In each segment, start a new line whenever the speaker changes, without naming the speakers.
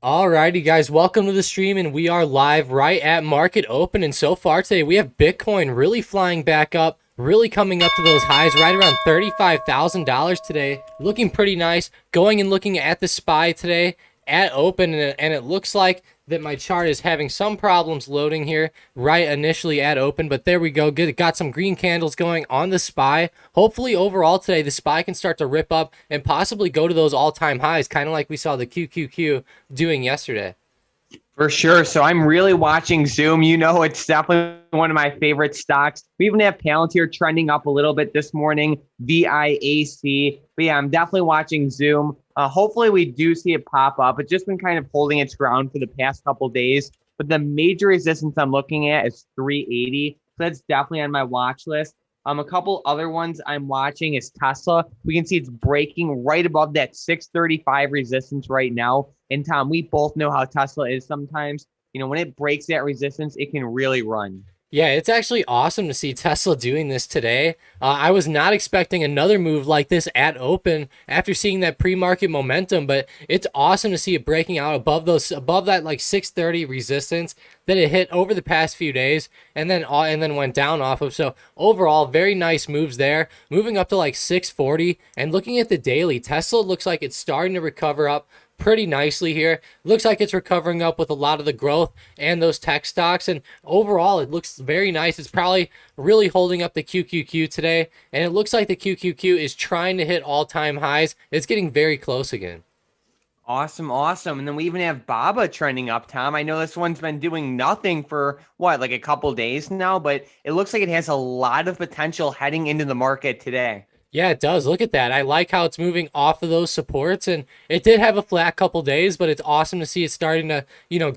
Alrighty, guys, welcome to the stream, and we are live right at market open. And so far today, we have Bitcoin really flying back up, really coming up to those highs right around $35,000 today. Looking pretty nice. Going and looking at the SPY today at open, and it looks like that my chart is having some problems loading here right initially at open, but there we go. Got some green candles going on the SPY. Hopefully overall today the SPY can start to rip up and possibly go to those all-time highs, kind of like we saw the QQQ doing yesterday.
For sure. So I'm really watching Zoom. It's definitely one of my favorite stocks. We even have Palantir trending up a little bit this morning, VIAC. But yeah, I'm definitely watching Zoom. Hopefully we do see it pop up. It's just been kind of holding its ground for the past couple days. But the major resistance I'm looking at is 380. So that's definitely on my watch list. A couple other ones I'm watching is Tesla. We can see it's breaking right above that 635 resistance right now. And Tom, we both know how Tesla is sometimes. When it breaks that resistance, it can really run.
Yeah, it's actually awesome to see Tesla doing this today. I was not expecting another move like this at open after seeing that pre-market momentum, but it's awesome to see it breaking out above that like 630 resistance that it hit over the past few days and then went down off of. So overall, very nice moves there. Moving up to like 640 and looking at the daily, Tesla looks like it's starting to recover up pretty nicely here. Looks like it's recovering up with a lot of the growth and those tech stocks, and overall it looks very nice. It's probably really holding up the QQQ today, and it looks like the QQQ is trying to hit all-time highs. It's getting very close again.
Awesome, awesome. And then we even have Baba trending up, Tom. I know this one's been doing nothing for like a couple days now, but it looks like it has a lot of potential heading into the market today.
Yeah, it does. Look at that. I like how it's moving off of those supports, and it did have a flat couple days, but it's awesome to see it starting to,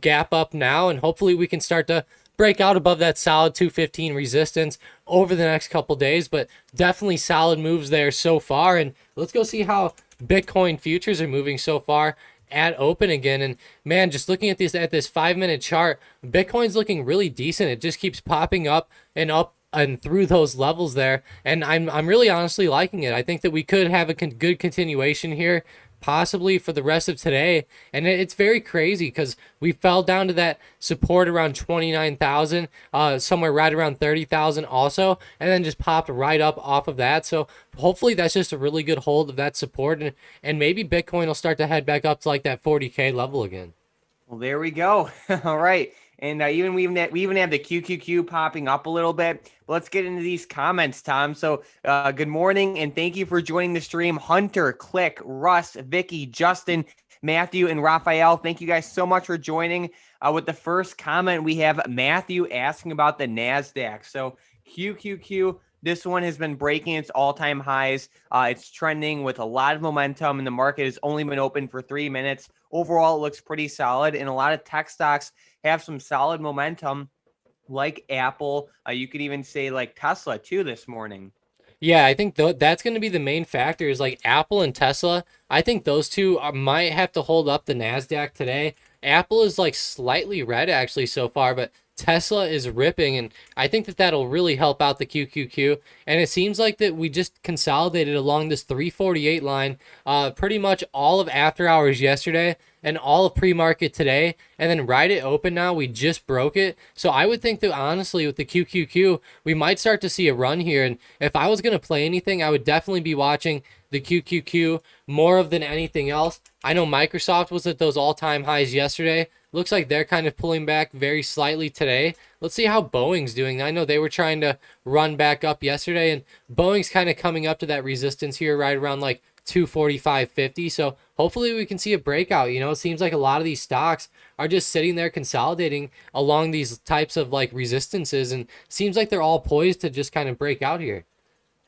gap up now, and hopefully we can start to break out above that solid 215 resistance over the next couple days, but definitely solid moves there so far. And let's go see how Bitcoin futures are moving so far at open again. And man, just looking at this 5-minute chart, Bitcoin's looking really decent. It just keeps popping up and through those levels there, and I'm really honestly liking it. I think that we could have a good continuation here, possibly for the rest of today. And it's very crazy because we fell down to that support around 29,000, somewhere right around 30,000 also, and then just popped right up off of that. So hopefully that's just a really good hold of that support, and maybe Bitcoin will start to head back up to like that 40K level again.
Well, there we go. All right. And we even have the QQQ popping up a little bit. But let's get into these comments, Tom. So good morning, and thank you for joining the stream. Hunter, Click, Russ, Vicky, Justin, Matthew, and Raphael. Thank you guys so much for joining. With the first comment, we have Matthew asking about the NASDAQ. So QQQ, this one has been breaking its all-time highs. It's trending with a lot of momentum, and the market has only been open for 3 minutes. Overall, it looks pretty solid, and a lot of tech stocks have some solid momentum, like Apple. You could even say like Tesla too this morning.
Yeah, I think that's going to be the main factor is like Apple and Tesla. I think those two might have to hold up the NASDAQ today. Apple is like slightly red actually so far, but Tesla is ripping, and I think that that'll really help out the QQQ. And it seems like that we just consolidated along this 348 line pretty much all of after hours yesterday and all of pre-market today, and then right at open now we just broke it. So I would think that honestly with the QQQ we might start to see a run here, and if I was going to play anything I would definitely be watching the QQQ more of than anything else. I know Microsoft was at those all-time highs yesterday. Looks like they're kind of pulling back very slightly today. Let's see how Boeing's doing. I know they were trying to run back up yesterday, and Boeing's kind of coming up to that resistance here right around like 245.50. So hopefully we can see a breakout. It seems like a lot of these stocks are just sitting there consolidating along these types of like resistances, and seems like they're all poised to just kind of break out here.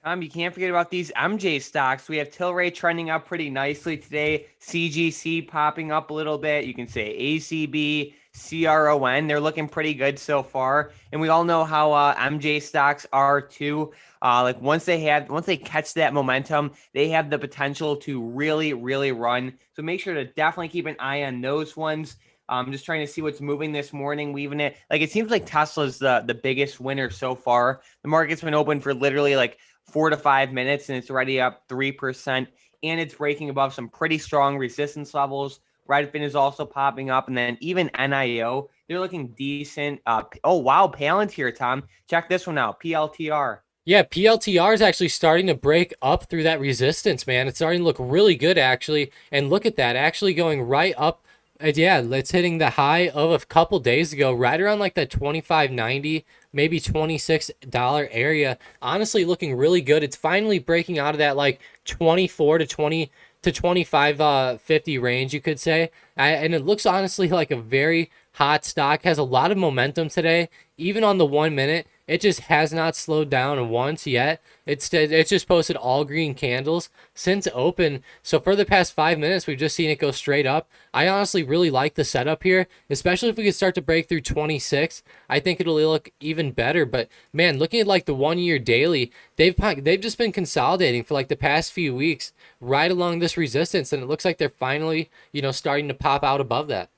You can't forget about these MJ stocks. We have Tilray trending up pretty nicely today. CGC popping up a little bit. You can say ACB, CRON. They're looking pretty good so far. And we all know how MJ stocks are too. Like once they catch that momentum, they have the potential to really, really run. So make sure to definitely keep an eye on those ones. I'm just trying to see what's moving this morning. It seems like Tesla's the biggest winner so far. The market's been open for literally like 4 to 5 minutes, and it's already up 3%, and it's breaking above some pretty strong resistance levels. Redfin is also popping up, and then even NIO, they're looking decent. Oh wow, Palantir, Tom, check this one out. PLTR.
Yeah, PLTR is actually starting to break up through that resistance, man. It's starting to look really good, actually. And look at that, actually going right up. Yeah, it's hitting the high of a couple days ago, right around like that 25.90, maybe $26 area. Honestly, looking really good. It's finally breaking out of that like 24 to 20 to 25.50 range, you could say. And it looks honestly like a very hot stock. Has a lot of momentum today, even on the 1 minute. It just has not slowed down once yet. It's just posted all green candles since open. So for the past 5 minutes, we've just seen it go straight up. I honestly really like the setup here, especially if we could start to break through 26. I think it'll look even better. But man, looking at like the 1 year daily, they've just been consolidating for like the past few weeks right along this resistance, and it looks like they're finally starting to pop out above that.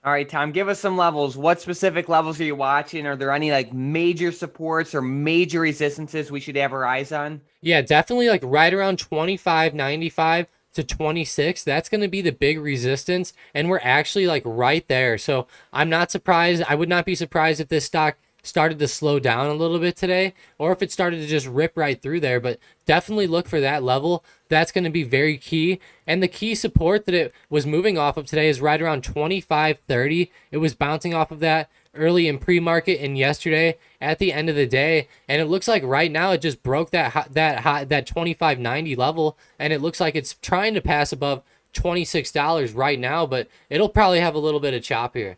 All right, Tom, give us some levels. What specific levels are you watching? Are there any like major supports or major resistances we should have our eyes on?
Yeah, definitely like right around 25.95 to 26. That's going to be the big resistance. And we're actually like right there. So I'm not surprised. I would not be surprised if this stock started to slow down a little bit today, or if it started to just rip right through there. But definitely look for that level. That's going to be very key. And the key support that it was moving off of today is right around 25.30. It was bouncing off of that early in pre-market and yesterday at the end of the day, and it looks like right now it just broke that 25.90 level, and it looks like it's trying to pass above $26 right now, but it'll probably have a little bit of chop here.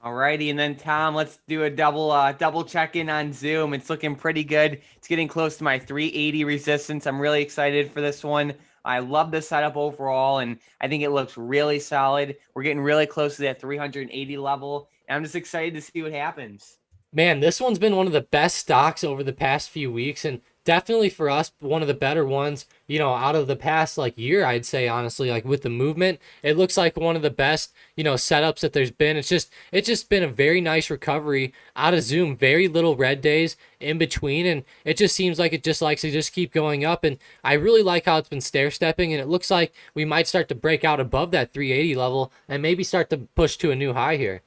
All righty, and then Tom, let's do a double check in on Zoom. It's looking pretty good. It's getting close to my 380 resistance. I'm really excited for this one. I love the setup overall, and I think it looks really solid. We're getting really close to that 380 level, and I'm just excited to see what happens.
Man, this one's been one of the best stocks over the past few weeks, and definitely for us, one of the better ones, out of the past like year, I'd say, honestly, like with the movement. It looks like one of the best, setups that there's been. It's just been a very nice recovery out of Zoom, very little red days in between, and it just seems like it just likes to just keep going up. And I really like how it's been stair stepping, and it looks like we might start to break out above that 380 level and maybe start to push to a new high here.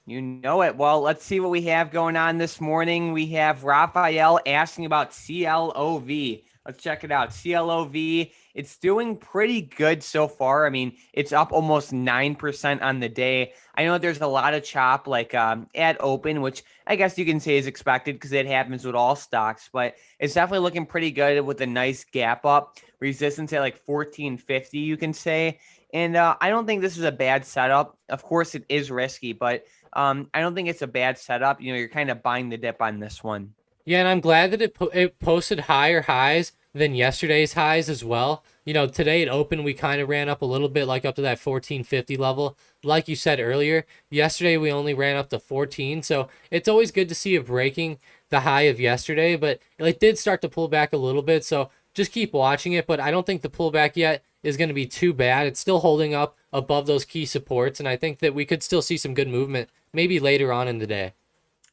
You know it. Well, let's see what we have going on this morning. We have Raphael asking about CLOV. Let's check it out. CLOV, it's doing pretty good so far. I mean, it's up almost 9% on the day. I know there's a lot of chop like at open, which I guess you can say is expected because it happens with all stocks, but it's definitely looking pretty good with a nice gap up. Resistance at like 1450, you can say. And I don't think this is a bad setup. Of course, it is risky, but I don't think it's a bad setup. You're kind of buying the dip on this one.
Yeah, and I'm glad that it posted higher highs than yesterday's highs as well. Today it opened, we kind of ran up a little bit, like up to that 1450 level. Like you said earlier, yesterday we only ran up to 14, so it's always good to see it breaking the high of yesterday, but it did start to pull back a little bit, so just keep watching it. But I don't think the pullback yet is going to be too bad. It's still holding up above those key supports, and I think that we could still see some good movement maybe later on in the day.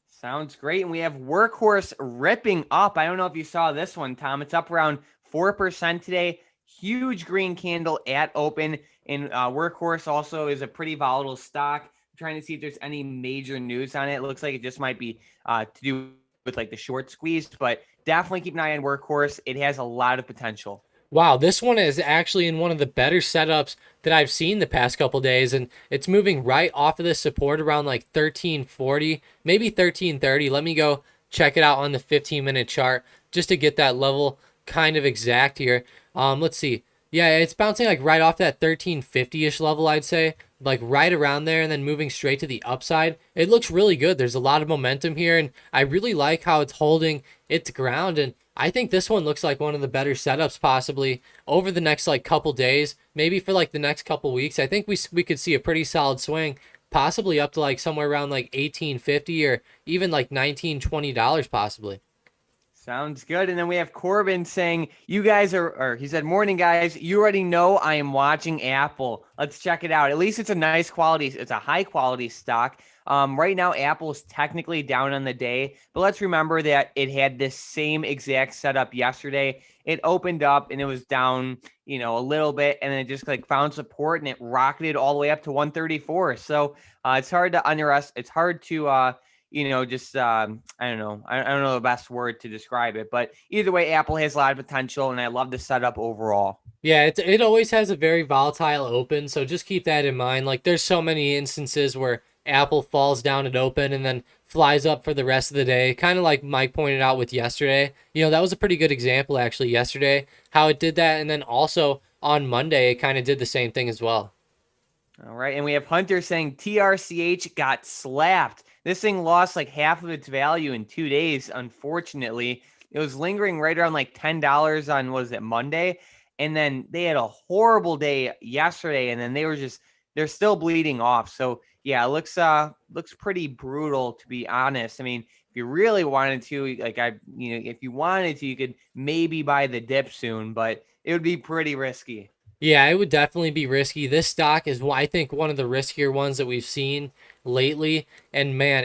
Sounds great. And we have Workhorse ripping up. I don't know if you saw this one, Tom. It's up around 4% today. Huge green candle at open. And Workhorse also is a pretty volatile stock. I'm trying to see if there's any major news on it. It looks like it just might be to do with like the short squeeze, but definitely keep an eye on Workhorse. It has a lot of potential.
Wow, this one is actually in one of the better setups that I've seen the past couple days, and it's moving right off of this support around like 1340, maybe 1330. Let me go check it out on the 15-minute chart just to get that level kind of exact here. Let's see. Yeah, it's bouncing like right off that 1350-ish level, I'd say, like right around there, and then moving straight to the upside. It looks really good. There's a lot of momentum here, and I really like how it's holding its ground, and I think this one looks like one of the better setups possibly over the next like couple days, maybe for like the next couple weeks. I think we could see a pretty solid swing, possibly up to like somewhere around like 1850 or even like $19-20 possibly.
Sounds good. And then we have Corbin saying, you guys are, or he said, morning, guys. You already know I am watching Apple. Let's check it out. At least it's a nice quality, it's a high quality stock. Right now, Apple is technically down on the day, but let's remember that it had this same exact setup yesterday. It opened up and it was down, a little bit, and then it just like found support and it rocketed all the way up to 134. So it's hard to underestimate. It's hard to, just I don't know. I don't know the best word to describe it, but either way, Apple has a lot of potential, and I love the setup overall.
Yeah, it always has a very volatile open, so just keep that in mind. Like, there's so many instances where Apple falls down at open and then flies up for the rest of the day. Kind of like Mike pointed out with yesterday. That was a pretty good example actually yesterday, how it did that, and then also on Monday it kind of did the same thing as well.
All right, and we have Hunter saying TRCH got slapped. This thing lost like half of its value in 2 days, unfortunately. It was lingering right around like $10 on, was it, Monday? And then they had a horrible day yesterday, and then they're still bleeding off. So yeah, it looks pretty brutal, to be honest. I mean, if you really wanted to, if you wanted to, you could maybe buy the dip soon, but it would be pretty risky.
Yeah, it would definitely be risky. This stock is, I think, one of the riskier ones that we've seen lately. And man,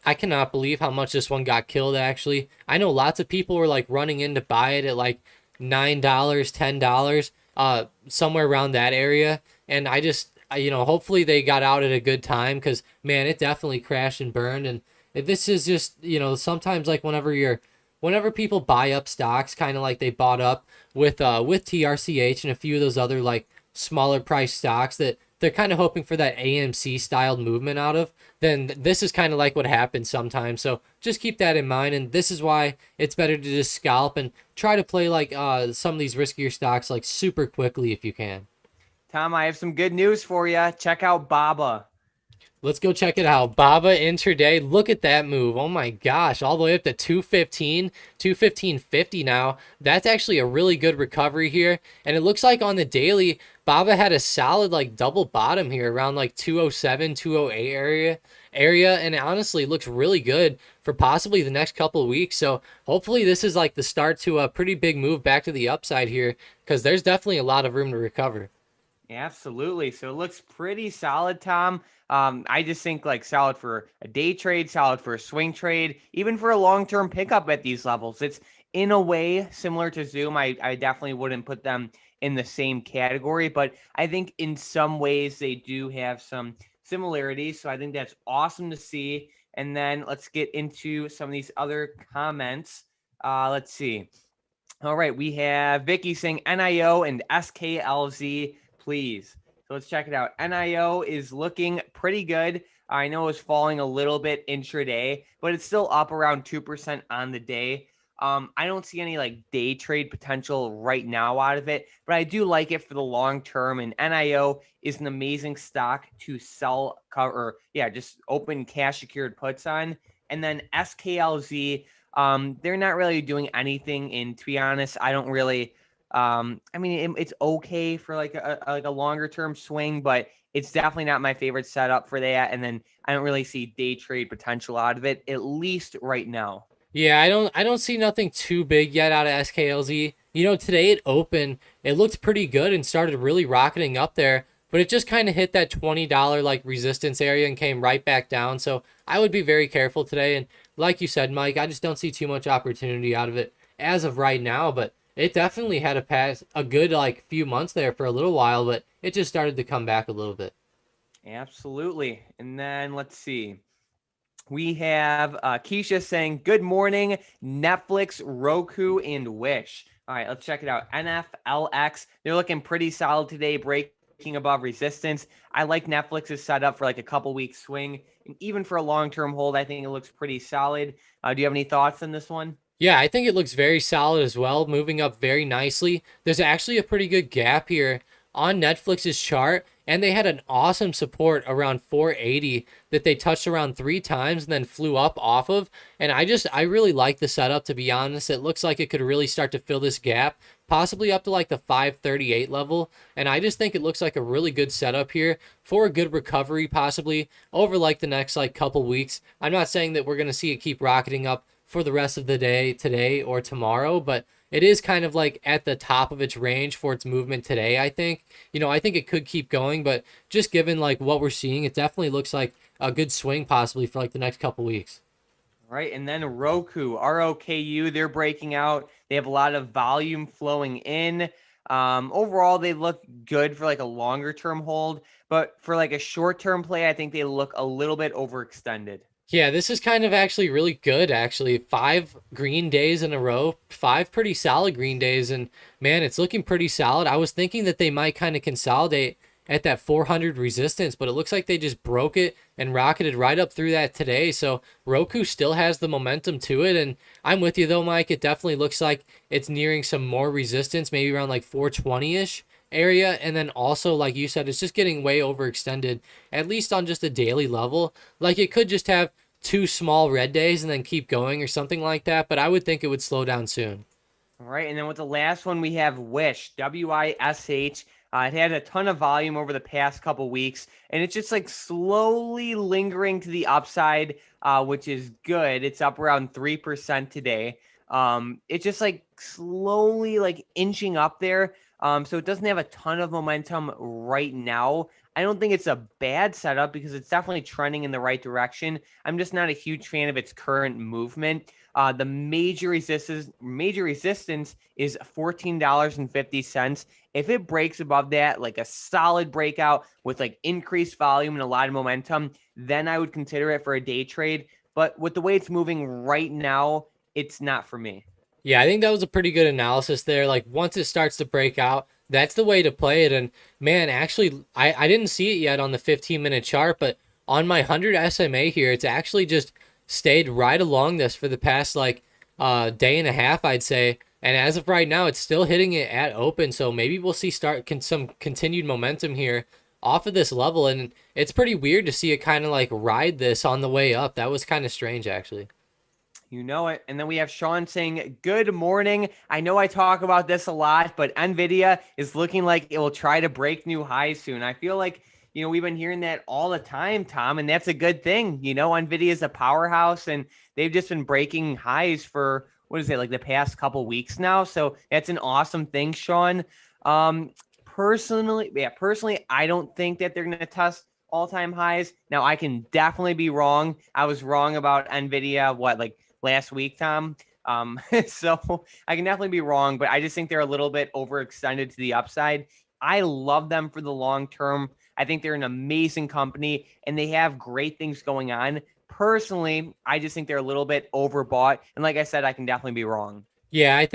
I cannot believe how much this one got killed, actually. I know lots of people were like running in to buy it at like $9, $10, somewhere around that area. And hopefully they got out at a good time, because man, it definitely crashed and burned. And this is just, sometimes like whenever people buy up stocks, kind of like they bought up with TRCH and a few of those other like smaller price stocks that they're kind of hoping for that AMC styled movement out of, then this is kind of like what happens sometimes. So just keep that in mind, and this is why it's better to just scalp and try to play like some of these riskier stocks like super quickly if you can.
Tom, I have some good news for you. Check out Baba.
Let's go check it out. Baba intraday. Look at that move. Oh my gosh. All the way up to 215, 215.50 now. That's actually a really good recovery here. And it looks like on the daily, Baba had a solid like double bottom here around like 207, 208 area. And it honestly looks really good for possibly the next couple of weeks. So hopefully this is like the start to a pretty big move back to the upside here, because there's definitely a lot of room to recover.
Absolutely. So it looks pretty solid, Tom. I just think like solid for a day trade, solid for a swing trade, even for a long-term pickup at these levels. It's in a way similar to Zoom. I definitely wouldn't put them in the same category, but I think in some ways they do have some similarities. So I think that's awesome to see. And then let's get into some of these other comments. Let's see. All right, we have Vicky saying NIO and SKLZ, please. So let's check it out. NIO is looking pretty good. I know it's falling a little bit intraday, but it's still up around 2% on the day. I don't see any like day trade potential right now out of it, but I do like it for the long term. And NIO is an amazing stock to sell cover, just open cash secured puts on. And then SKLZ, they're not really doing anything. And to be honest, I don't really. It's okay for like a longer term swing, but it's definitely not my favorite setup for that. And then I don't really see day trade potential out of it, at least right now.
Yeah, I don't see nothing too big yet out of SKLZ. Today it opened, it looked pretty good and started really rocketing up there, but it just kind of hit that $20 like resistance area and came right back down. So I would be very careful today. And like you said, Mike, I just don't see too much opportunity out of it as of right now, but it definitely had a good like few months there for a little while, but it just started to come back a little bit.
Absolutely. And then let's see. We have Keisha saying, good morning, Netflix, Roku, and Wish. All right, let's check it out. NFLX, they're looking pretty solid today, breaking above resistance. I like Netflix's setup for like a couple week swing. And even for a long-term hold, I think it looks pretty solid. Do you have any thoughts on this one?
Yeah, I think it looks very solid as well, moving up very nicely. There's actually a pretty good gap here on Netflix's chart, and they had an awesome support around 480 that they touched around 3 times and then flew up off of. And I really like the setup, to be honest. It looks like it could really start to fill this gap, possibly up to like the 538 level. And I just think it looks like a really good setup here for a good recovery, possibly over like the next like couple weeks. I'm not saying that we're going to see it keep rocketing up for the rest of the day today or tomorrow, but it is kind of like at the top of its range for its movement today, I think. I think it could keep going, but just given like what we're seeing, it definitely looks like a good swing possibly for like the next couple weeks.
Right. And then Roku, ROKU, they're breaking out. They have a lot of volume flowing in. Overall, they look good for like a longer term hold, but for like a short term play, I think they look a little bit overextended.
Yeah, this is kind of actually really good, actually. 5 green days in a row, 5 pretty solid green days, and man, it's looking pretty solid. I was thinking that they might kind of consolidate at that 400 resistance, but it looks like they just broke it and rocketed right up through that today. So Roku still has the momentum to it, and I'm with you though, Mike. It definitely looks like it's nearing some more resistance, maybe around like 420-ish area, and then also like you said, it's just getting way overextended, at least on just a daily level. Like it could just have 2 small red days and then keep going or something like that, but I would think it would slow down soon.
All right. And then with the last one, we have Wish, WISH. It had a ton of volume over the past couple weeks, and it's just like slowly lingering to the upside, which is good. It's up around 3% today. It's just like slowly like inching up there. So it doesn't have a ton of momentum right now. I don't think it's a bad setup because it's definitely trending in the right direction. I'm just not a huge fan of its current movement. The major resistance is $14.50. If it breaks above that, like a solid breakout with like increased volume and a lot of momentum, then I would consider it for a day trade. But with the way it's moving right now, it's not for me.
Yeah, I think that was a pretty good analysis there. Like once it starts to break out, that's the way to play it. And man, actually, I didn't see it yet on the 15-minute chart, but on my 100 SMA here, it's actually just stayed right along this for the past like day and a half, I'd say. And as of right now, it's still hitting it at open. So maybe we'll see some continued momentum here off of this level. And it's pretty weird to see it kind of like ride this on the way up. That was kind of strange, actually.
You know it. And then we have Sean saying, good morning. I know I talk about this a lot, but NVIDIA is looking like it will try to break new highs soon. I feel like, we've been hearing that all the time, Tom, and that's a good thing. NVIDIA is a powerhouse, and they've just been breaking highs for, what is it, like the past couple weeks now. So that's an awesome thing, Sean. Personally, I don't think that they're going to test all-time highs. Now, I can definitely be wrong. I was wrong about NVIDIA, last week, Tom. So I can definitely be wrong, but I just think they're a little bit overextended to the upside. I love them for the long term. I think they're an amazing company and they have great things going on. Personally, I just think they're a little bit overbought. And like I said, I can definitely be wrong.
Yeah,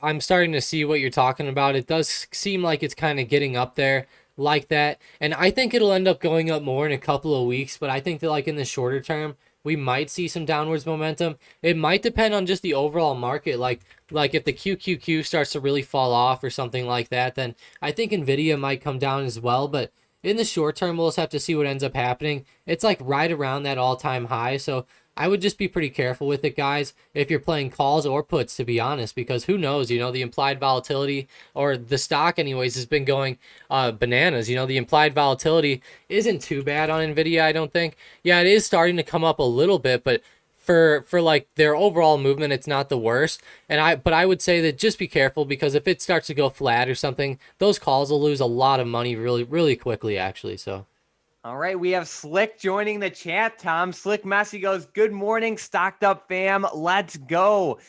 I'm starting to see what you're talking about. It does seem like it's kind of getting up there like that. And I think it'll end up going up more in a couple of weeks, but I think that like in the shorter term, we might see some downwards momentum. It might depend on just the overall market. Like if the QQQ starts to really fall off or something like that, then I think Nvidia might come down as well, but in the short term, we'll just have to see what ends up happening. It's like right around that all-time high, so I would just be pretty careful with it, guys, if you're playing calls or puts, to be honest, because who knows, the implied volatility, or the stock anyways, has been going bananas. The implied volatility isn't too bad on Nvidia, I don't think. Yeah, it is starting to come up a little bit, but for like their overall movement, it's not the worst. But I would say that just be careful, because if it starts to go flat or something, those calls will lose a lot of money really, really quickly, actually. So
All right, we have Slick joining the chat, Tom. Slick Messi goes, good morning, stocked up fam. Let's go.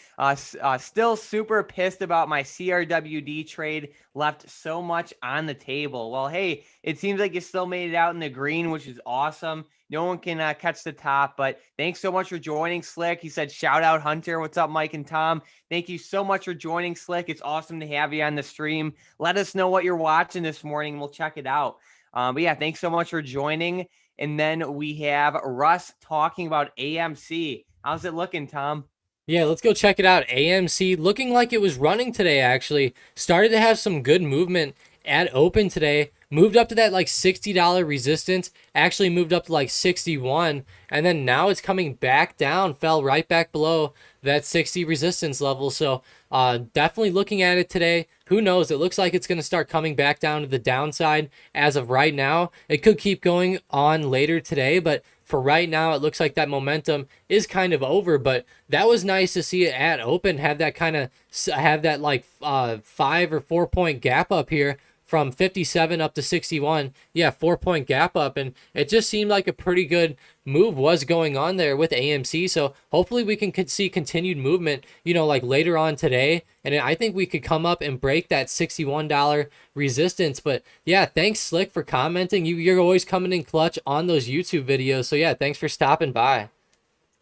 Still super pissed about my CRWD trade. Left so much on the table. Well, hey, it seems like you still made it out in the green, which is awesome. No one can catch the top, but thanks so much for joining, Slick. He said, shout out Hunter. What's up, Mike and Tom? Thank you so much for joining, Slick. It's awesome to have you on the stream. Let us know what you're watching this morning. We'll check it out. But yeah, thanks so much for joining. And then we have Russ talking about AMC. How's it looking, Tom?
yeah, let's go check it out. AMC looking like it was running today, actually. Started to have some good movement at open today. Moved up to that like $60 resistance. Actually moved up to like 61. And then now it's coming back down. Fell right back below that 60 resistance level. So definitely looking at it today. Who knows? It looks like it's going to start coming back down to the downside as of right now. It could keep going on later today, but for right now, it looks like that momentum is kind of over. But that was nice to see it at open have that kind of have that like 5 or 4 point gap up here from 57 up to 61. Yeah, 4 point gap up. And it just seemed like a pretty good move was going on there with AMC. So hopefully we can see continued movement, like later on today. And I think we could come up and break that $61 resistance. But yeah, thanks Slick for commenting. You're always coming in clutch on those YouTube videos. So yeah, thanks for stopping by.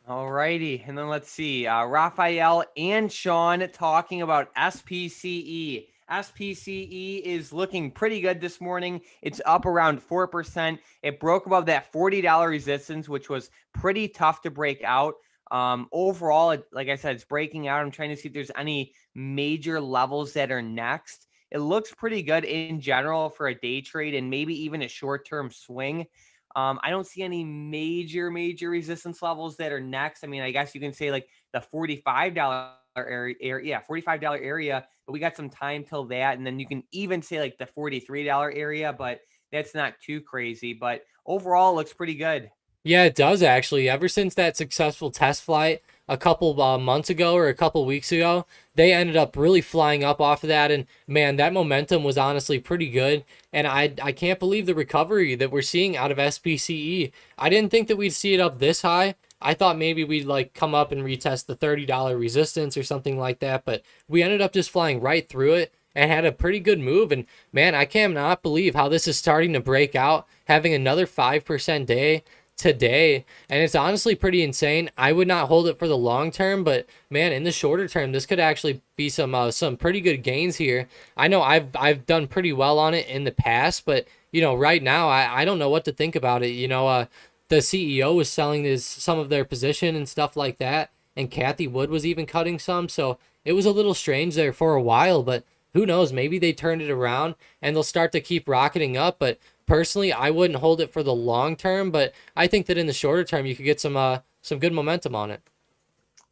All righty. And then let's see. Raphael and Sean talking about SPCE. SPCE is looking pretty good this morning. It's up around 4%. It broke above that $40 resistance, which was pretty tough to break out. Overall, like I said, it's breaking out. I'm trying to see if there's any major levels that are next. It looks pretty good in general for a day trade and maybe even a short-term swing. I don't see any major resistance levels that are next. I mean, I guess you can say like the $45 area, yeah, $45 area, but we got some time till that. And then you can even say like the $43 area, but that's not too crazy. But overall, it looks pretty good.
Yeah, it does actually. Ever since that successful test flight a couple months ago or a couple weeks ago, they ended up really flying up off of that. And man, that momentum was honestly pretty good. And I can't believe the recovery that we're seeing out of SPCE. I didn't think that we'd see it up this high. I thought maybe we'd like come up and retest the $30 resistance or something like that, but we ended up just flying right through it and had a pretty good move. And man, I cannot believe how this is starting to break out, having another 5% day today, and it's honestly pretty insane. I would not hold it for the long term, but man, in the shorter term, this could actually be some pretty good gains here. I know I've done pretty well on it in the past, but right now I don't know what to think about it. The CEO was selling some of their position and stuff like that, and Kathy Wood was even cutting some, so it was a little strange there for a while, but who knows, maybe they turned it around and they'll start to keep rocketing up. But personally, I wouldn't hold it for the long term, but I think that in the shorter term you could get some good momentum on it.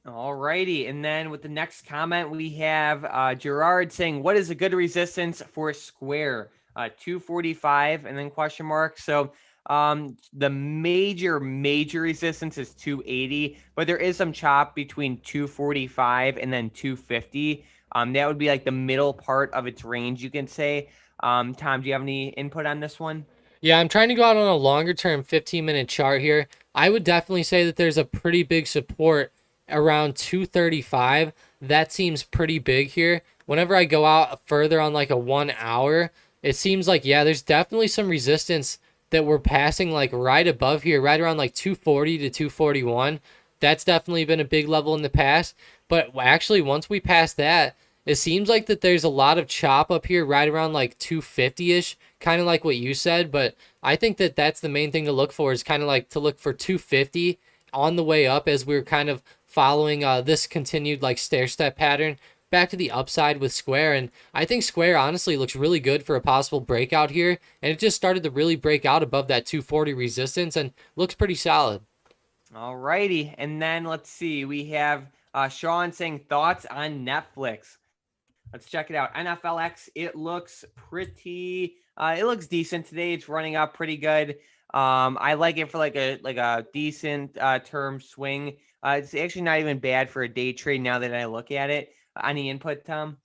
All righty. And then with the next comment, we have Gerard saying, what is a good resistance for Square? 245 and then question mark. So the major resistance is 280, but there is some chop between 245 and then 250. That would be like the middle part of its range, you can say. Tom, do you have any input on this one?
Yeah, I'm trying to go out on a longer term 15-minute chart here. I would definitely say that there's a pretty big support around 235. That seems pretty big here. Whenever I go out further on like a 1 hour, it seems like, yeah, there's definitely some resistance that we're passing like right above here, right around like 240 to 241. That's definitely been a big level in the past. But actually, once we pass that, it seems like that there's a lot of chop up here right around like 250-ish, kind of like what you said. But I think that that's the main thing to look for, is kind of like to look for 250 on the way up as we're kind of following this continued like stair step pattern back to the upside with Square. And I think Square honestly looks really good for a possible breakout here. And it just started to really break out above that 240 resistance and looks pretty solid.
All righty. And then let's see. We have Sean saying thoughts on Netflix. Let's check it out. NFLX, it looks pretty, it looks decent today. It's running up pretty good. I like it for like a decent term swing. It's actually not even bad for a day trade now that I look at it. Any input, Tom?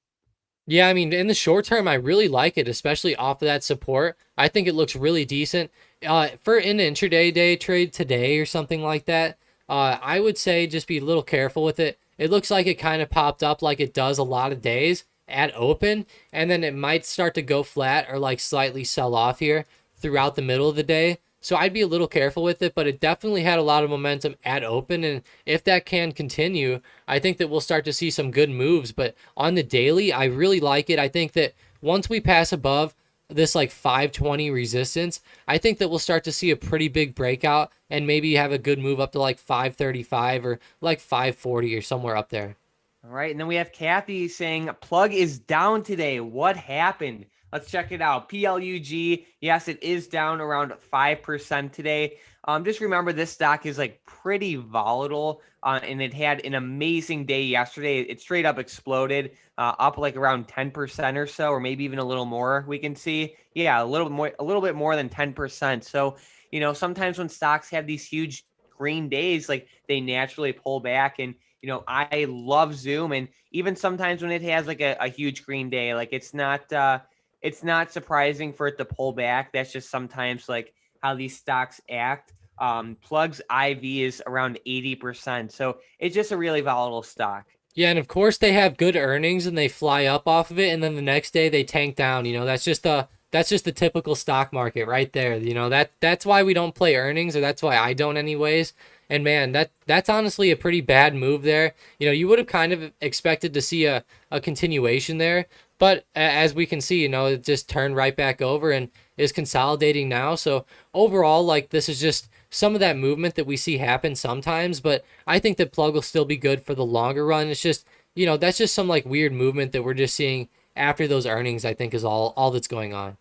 Yeah, I mean, in the short term, I really like it, especially off of that support. I think it looks really decent. For an intraday day trade today or something like that, I would say just be a little careful with it. It looks like it kind of popped up like it does a lot of days at open, and then it might start to go flat or like slightly sell off here throughout the middle of the day. So I'd be a little careful with it, but it definitely had a lot of momentum at open. And if that can continue, I think that we'll start to see some good moves. But on the daily, I really like it. I think that once we pass above this like 520 resistance, I think that we'll start to see a pretty big breakout and maybe have a good move up to like 535 or like 540 or somewhere up there.
All right. And then we have Kathy saying plug is down today. What happened? Let's check it out. PLUG, yes, it is down around 5% today. Just remember, this stock is like pretty volatile, and it had an amazing day yesterday. It straight up exploded, up like around 10% or so, or maybe even a little more. We can see, yeah, a little bit more than 10%. So, sometimes when stocks have these huge green days, like they naturally pull back. And I love Zoom, and even sometimes when it has like a huge green day, like it's not surprising for it to pull back. That's just sometimes like how these stocks act. Plugs IV is around 80%, so it's just a really volatile stock.
Yeah, and of course they have good earnings and they fly up off of it, and then the next day they tank down. That's just the typical stock market right there. That's why we don't play earnings, or that's why I don't anyways. And man, that's honestly a pretty bad move there. You would have kind of expected to see a continuation there, but as we can see, it just turned right back over and is consolidating now. So overall, like this is just some of that movement that we see happen sometimes, but I think that plug will still be good for the longer run. It's just, that's just some like weird movement that we're just seeing after those earnings, I think is all that's going on.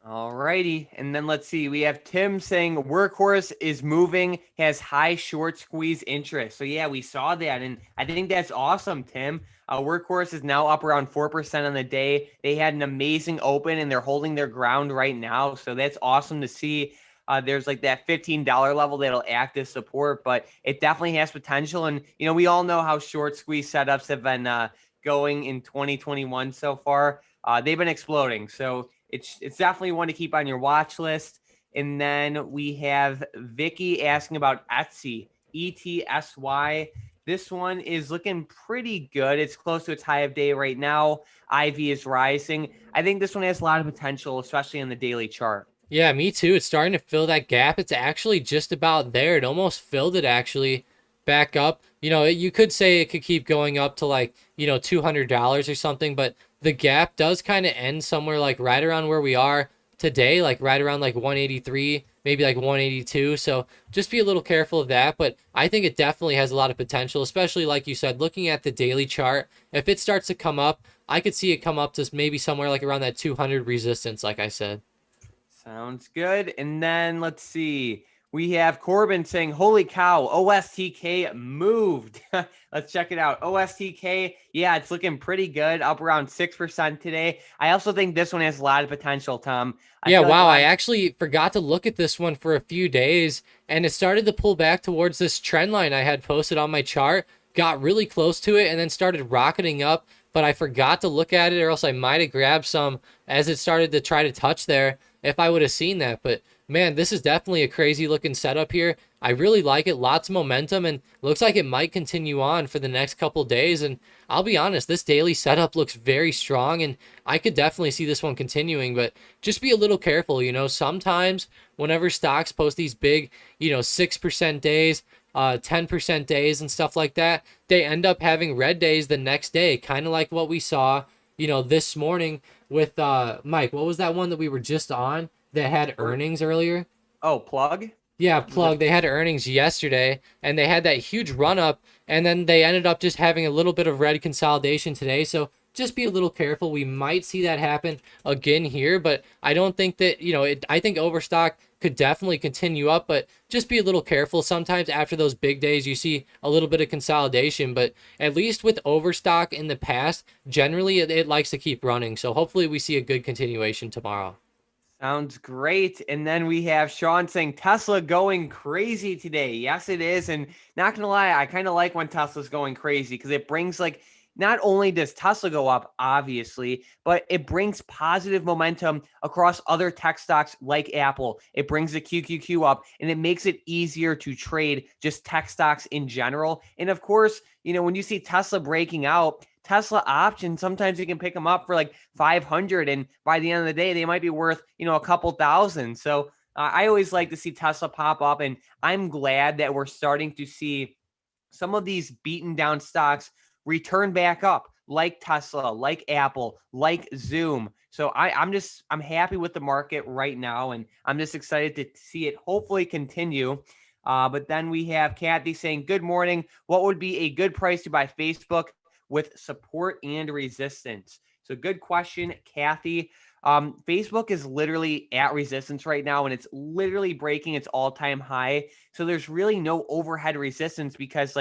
All righty. And then let's see. We have Tim saying Workhorse is moving, has high short squeeze interest. So yeah, we saw that. And I think that's awesome, Tim. Workhorse is now up around 4% on the day. They had an amazing open and they're holding their ground right now. So that's awesome to see. There's like that $15 level that'll act as support, but it definitely has potential. And, we all know how short squeeze setups have been going in 2021 so far. They've been exploding. So it's definitely one to keep on your watch list. And then we have Vicky asking about Etsy, ETSY. This one is looking pretty good. It's close to its high of day right now. IV is rising. I think this one has a lot of potential, especially on the daily chart.
Yeah, me too. It's starting to fill that gap. It's actually just about there. It almost filled it actually back up. You could say it could keep going up to like, $200 or something, but the gap does kind of end somewhere like right around where we are today, like right around like 183, maybe like 182. So just be a little careful of that. But I think it definitely has a lot of potential, especially like you said, looking at the daily chart. If it starts to come up, I could see it come up to maybe somewhere like around that 200 resistance, like I said.
Sounds good. And then let's see. We have Corbin saying, holy cow, OSTK moved. Let's check it out. OSTK, yeah, it's looking pretty good, up around 6% today. I also think this one has a lot of potential, Tom. I
Yeah,
feel like
wow. I actually forgot to look at this one for a few days, and it started to pull back towards this trend line I had posted on my chart, got really close to it, and then started rocketing up. But I forgot to look at it, or else I might have grabbed some as it started to try to touch there if I would have seen that. But man, this is definitely a crazy looking setup here. I really like it. Lots of momentum, and looks like it might continue on for the next couple days. And I'll be honest, this daily setup looks very strong, and I could definitely see this one continuing. But just be a little careful. Sometimes whenever stocks post these big, 6% days, 10% days and stuff like that, they end up having red days the next day, kind of like what we saw, this morning with Mike. What was that one that we were just on that had earnings earlier?
oh, plug?
Yeah,
Was it?
plug. They had earnings yesterday and they had that huge run up, and then they ended up just having a little bit of red consolidation today. So just be a little careful. We might see that happen again here, but I don't think that, I think Overstock could definitely continue up, but just be a little careful. Sometimes after those big days, you see a little bit of consolidation, but at least with Overstock in the past, generally it likes to keep running. So hopefully we see a good continuation tomorrow.
Sounds great. And then we have Sean saying Tesla going crazy today. Yes, it is. And not gonna lie, I kind of like when Tesla's going crazy because it brings like not only does Tesla go up, obviously, but it brings positive momentum across other tech stocks like Apple. It brings the QQQ up and it makes it easier to trade just tech stocks in general. And of course, when you see Tesla breaking out, Tesla options, sometimes you can pick them up for like 500. And by the end of the day, they might be worth, a couple thousand. So I always like to see Tesla pop up. And I'm glad that we're starting to see some of these beaten down stocks return back up, like Tesla, like Apple, like Zoom. So I'm happy with the market right now, and I'm just excited to see it hopefully continue. But then we have Kathy saying, good morning. What would be a good price to buy Facebook with support and resistance? So good question, Kathy. Facebook is literally at resistance right now, and it's literally breaking its all-time high. So there's really no overhead resistance because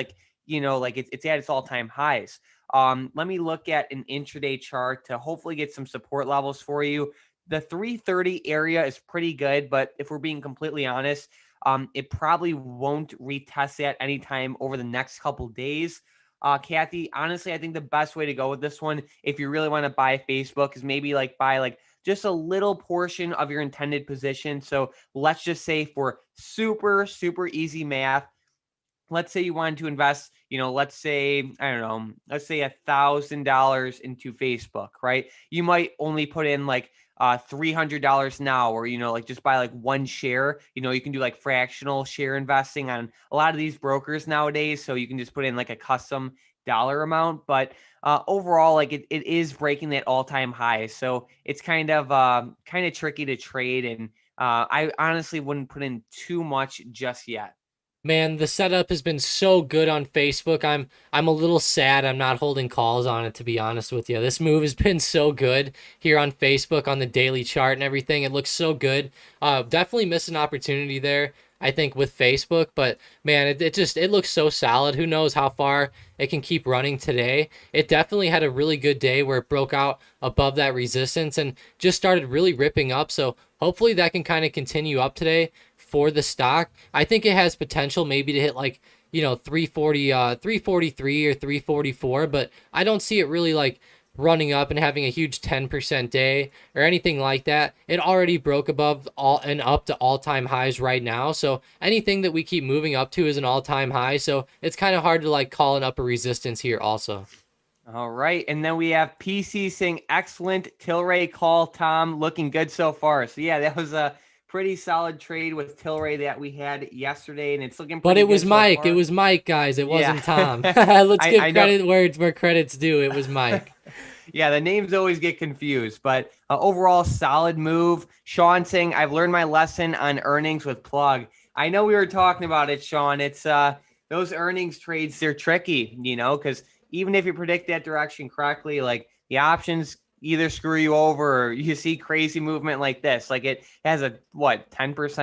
it's at its all-time highs. Let me look at an intraday chart to hopefully get some support levels for you. the 330 area is pretty good, but if we're being completely honest, it probably won't retest that anytime over the next couple days. Kathy, honestly, I think the best way to go with this one, if you really want to buy Facebook, is maybe like buy like just a little portion of your intended position. So let's just say for super, super easy math, let's say you wanted to invest, let's say, I don't know, let's say $1,000 into Facebook, right? You might only put in like $300 now, or, like just buy like one share. You can do like fractional share investing on a lot of these brokers nowadays. So you can just put in like a custom dollar amount. But overall, like it is breaking that all-time high. So it's kind of tricky to trade. And I honestly wouldn't put in too much just yet.
Man, the setup has been so good on Facebook. I'm a little sad I'm not holding calls on it, to be honest with you. This move has been so good here on Facebook on the daily chart and everything. It looks so good. Definitely missed an opportunity there, I think, with Facebook, but man, it looks so solid. Who knows how far it can keep running today. It definitely had a really good day where it broke out above that resistance and just started really ripping up. So hopefully that can kind of continue up today for the stock. I think it has potential maybe to hit like, 340, 343 or 344, but I don't see it really like running up and having a huge 10% day or anything like that. It already broke above all and up to all-time highs right now. So anything that we keep moving up to is an all-time high. So it's kind of hard to like call an upper resistance here also.
All right. And then we have PC saying, excellent Tilray call, Tom. Looking good so far. So, yeah, that was a pretty solid trade with Tilray that we had yesterday, and it's looking
But
pretty
it was
good so
Mike. It
far.
was Mike, guys. It
Yeah.
wasn't Tom. Let's give
I know.
credit where credit's due. It was Mike.
Yeah, the names always get confused, but overall, solid move. Sean saying, I've learned my lesson on earnings with plug. I know we were talking about it, Sean. It's those earnings trades, they're tricky, because even if you predict that direction correctly, like the options either screw you over or you see crazy movement like this. Like it has a 10%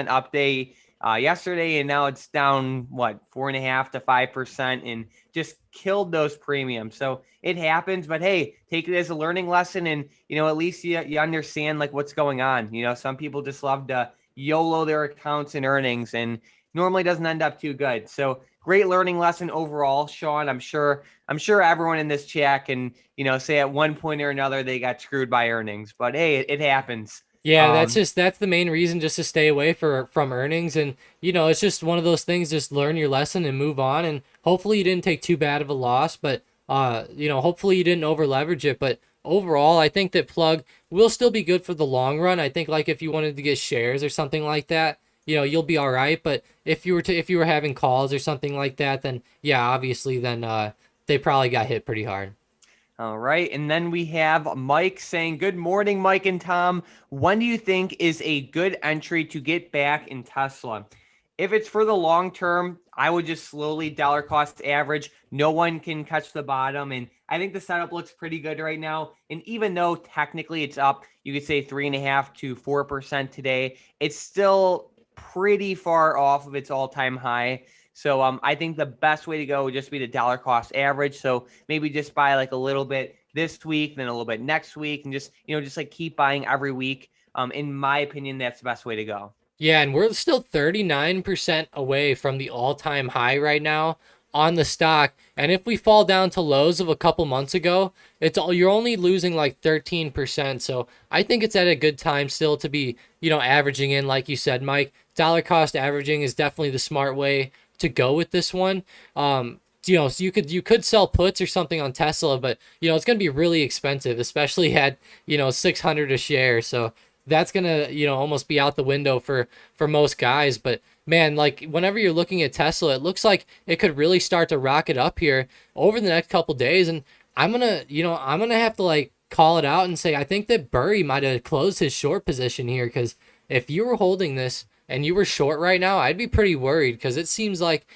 update yesterday, and now it's down 4.5 to 5%, and just killed those premiums. So it happens, but hey, take it as a learning lesson, and at least you understand like what's going on. Some people just love to YOLO their accounts and earnings, and normally doesn't end up too good. So great learning lesson overall, Sean. I'm sure everyone in this chat can say at one point or another they got screwed by earnings, but hey, it happens.
Yeah, that's the main reason, just to stay away from earnings. And it's just one of those things. Just learn your lesson and move on, and hopefully you didn't take too bad of a loss, but hopefully you didn't over leverage it. But overall, I think that plug will still be good for the long run. I think like if you wanted to get shares or something like that, you'll be all right. But if you were having calls or something like that, then yeah, obviously then they probably got hit pretty hard.
All right. And then we have Mike saying, good morning, Mike and Tom. When do you think is a good entry to get back in Tesla? If it's for the long term, I would just slowly dollar cost average. No one can catch the bottom. And I think the setup looks pretty good right now. And even though technically it's up, you could say 3.5 to 4% today, it's still pretty far off of its all-time high. So I think the best way to go would just be the dollar cost average. So maybe just buy like a little bit this week, then a little bit next week, and just like keep buying every week. In my opinion, that's the best way to go.
Yeah, and we're still 39% away from the all-time high right now on the stock. And if we fall down to lows of a couple months ago, you're only losing like 13%. So I think it's at a good time still to be, averaging in, like you said, Mike. Dollar cost averaging is definitely the smart way to go with this one. So you could sell puts or something on Tesla, but it's going to be really expensive, especially at 600 a share. So that's gonna almost be out the window for most guys. But man, like whenever you're looking at Tesla, it looks like it could really start to rocket up here over the next couple days. And I'm gonna have to like call it out and say I think that Burry might have closed his short position here, because if you were holding this and you were short right now, I'd be pretty worried, because it seems like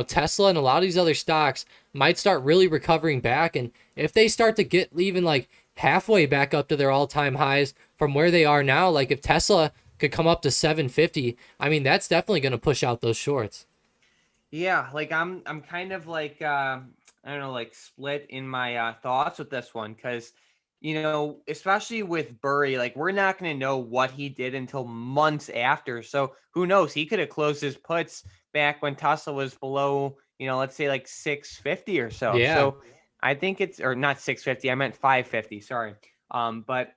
Tesla and a lot of these other stocks might start really recovering back. And if they start to get even like halfway back up to their all-time highs from where they are now, like if Tesla could come up to 750, I mean, that's definitely going to push out those shorts.
Yeah, like I'm kind of like I don't know, like split in my thoughts with this one, because especially with Burry, like we're not going to know what he did until months after. So who knows? He could have closed his puts back when Tesla was below, let's say like 650 or so.
Yeah.
So I think it's, or not 650, I meant 550. Sorry. But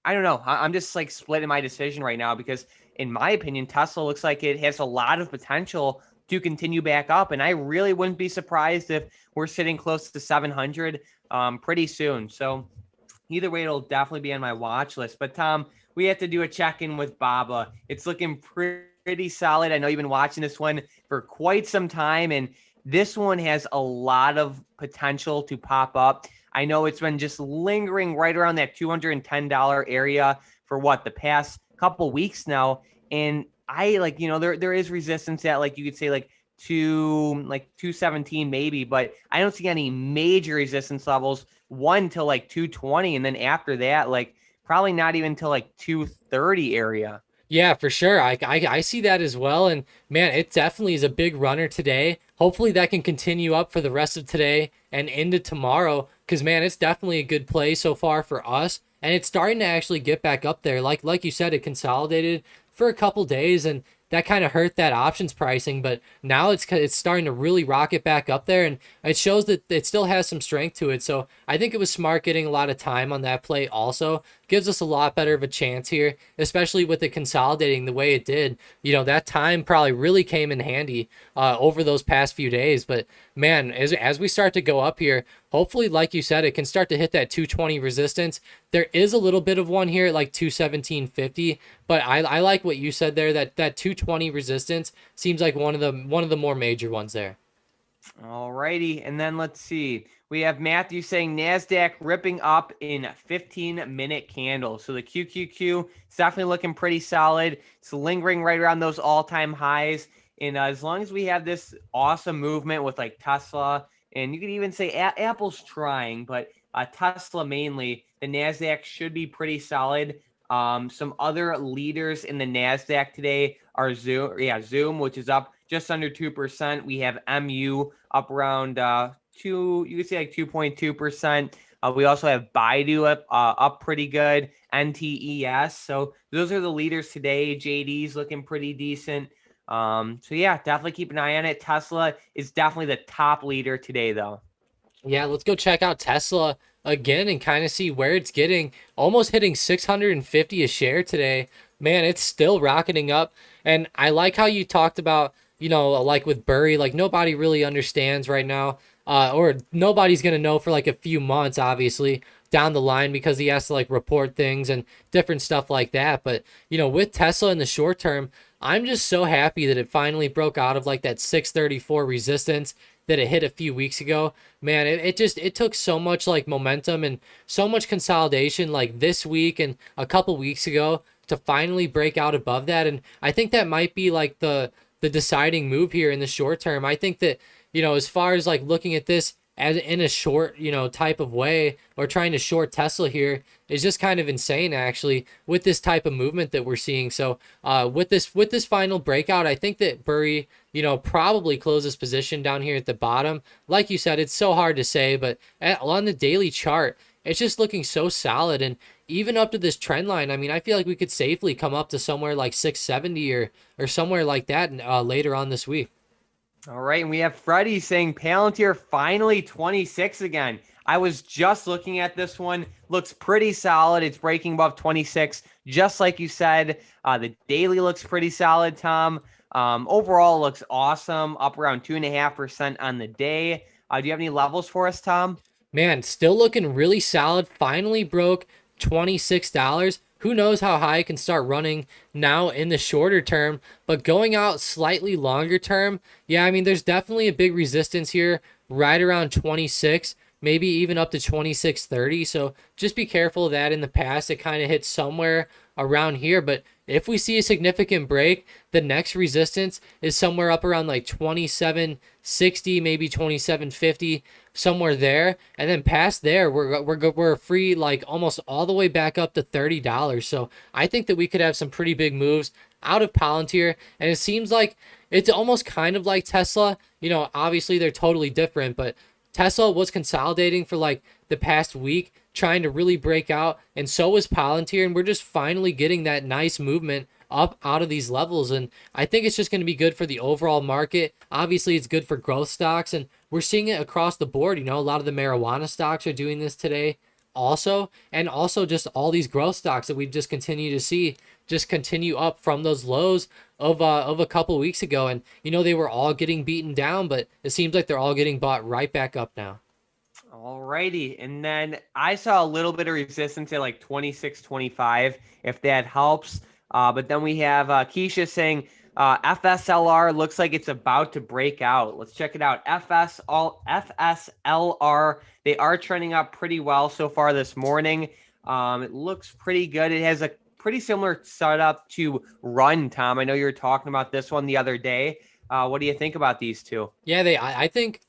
I don't know. I'm just like splitting my decision right now because, in my opinion, Tesla looks like it has a lot of potential to continue back up. And I really wouldn't be surprised if we're sitting close to 700 pretty soon. So either way, it'll definitely be on my watch list. But Tom, we have to do a check-in with Baba. It's looking pretty solid. I know you've been watching this one for quite some time, and this one has a lot of potential to pop up. I know it's been just lingering right around that $210 area for the past couple weeks now. And I there is resistance at like you could say like 217 maybe, but I don't see any major resistance levels one till like 220, and then after that, like probably not even till like 230 area.
Yeah, for sure. I see that as well. And man, it definitely is a big runner today. Hopefully that can continue up for the rest of today and into tomorrow. Because man, it's definitely a good play so far for us. And it's starting to actually get back up there. Like you said, it consolidated for a couple days and that kind of hurt that options pricing, but now it's starting to really rocket back up there, and it shows that it still has some strength to it. So I think it was smart getting a lot of time on that play. Also gives us a lot better of a chance here, especially with it consolidating the way it did. That time probably really came in handy over those past few days. But man, as we start to go up here, hopefully, like you said, it can start to hit that 220 resistance. There is a little bit of one here at like 217.50, but I like what you said there, that 220 resistance seems like one of the more major ones there.
All righty, and then let's see. We have Matthew saying NASDAQ ripping up in 15-minute candles. So the QQQ is definitely looking pretty solid. It's lingering right around those all-time highs. And as long as we have this awesome movement with like Tesla, and you could even say Apple's trying, but Tesla mainly, the NASDAQ should be pretty solid. Some other leaders in the NASDAQ today are Zoom, which is up just under 2%. We have MU up around you could say like 2.2%. We also have Baidu up pretty good, NTES. So those are the leaders today. JD's looking pretty decent. So yeah, definitely keep an eye on it. Tesla is definitely the top leader today, though.
Yeah, let's go check out Tesla again and kind of see where it's getting. Almost hitting 650 a share today. Man, it's still rocketing up. And I like how you talked about, like with Burry, like nobody really understands right now. Or nobody's going to know for like a few months, obviously, down the line because he has to like report things and different stuff like that. But, with Tesla in the short term, I'm just so happy that it finally broke out of like that 634 resistance that it hit a few weeks ago. Man, it took so much like momentum and so much consolidation like this week and a couple weeks ago to finally break out above that. And I think that might be like the deciding move here in the short term. I think that, as far as like looking at this as in a short, type of way, or trying to short Tesla here is just kind of insane actually with this type of movement that we're seeing. So with this final breakout, I think that Burry, probably closes position down here at the bottom. Like you said, it's so hard to say, but on the daily chart, it's just looking so solid. And even up to this trend line, I mean, I feel like we could safely come up to somewhere like 670 or somewhere like that later on this week.
All right, and we have Freddie saying Palantir finally 26 again. I was just looking at this one. Looks pretty solid. It's breaking above 26, just like you said. The daily looks pretty solid, Tom. Overall, looks awesome. Up around 2.5% on the day. Do you have any levels for us, Tom?
Man, still looking really solid. Finally broke $26. Who knows how high it can start running now in the shorter term, but going out slightly longer term, yeah, I mean, there's definitely a big resistance here right around 26, maybe even up to 26.30. So just be careful of that. In the past, it kind of hit somewhere around here, but if we see a significant break, the next resistance is somewhere up around like 27.60, maybe 27.50, somewhere there. And then past there, we're free like almost all the way back up to $30. So I think that we could have some pretty big moves out of Palantir. And it seems like it's almost kind of like Tesla. Obviously they're totally different, but Tesla was consolidating for like the past week, trying to really break out, and so was Palantir, and we're just finally getting that nice movement up out of these levels. And I think it's just going to be good for the overall market. Obviously, it's good for growth stocks, and we're seeing it across the board. A lot of the marijuana stocks are doing this today also, and also just all these growth stocks that we've just continue to see just continue up from those lows of a couple weeks ago. And they were all getting beaten down, but it seems like they're all getting bought right back up now.
All righty. And then I saw a little bit of resistance at like 26.25, if that helps. But then we have Keisha saying FSLR looks like it's about to break out. Let's check it out. FSLR, they are trending up pretty well so far this morning. It looks pretty good. It has a pretty similar setup to Run, Tom. I know you were talking about this one the other day. What do you think about these two?
Yeah, I think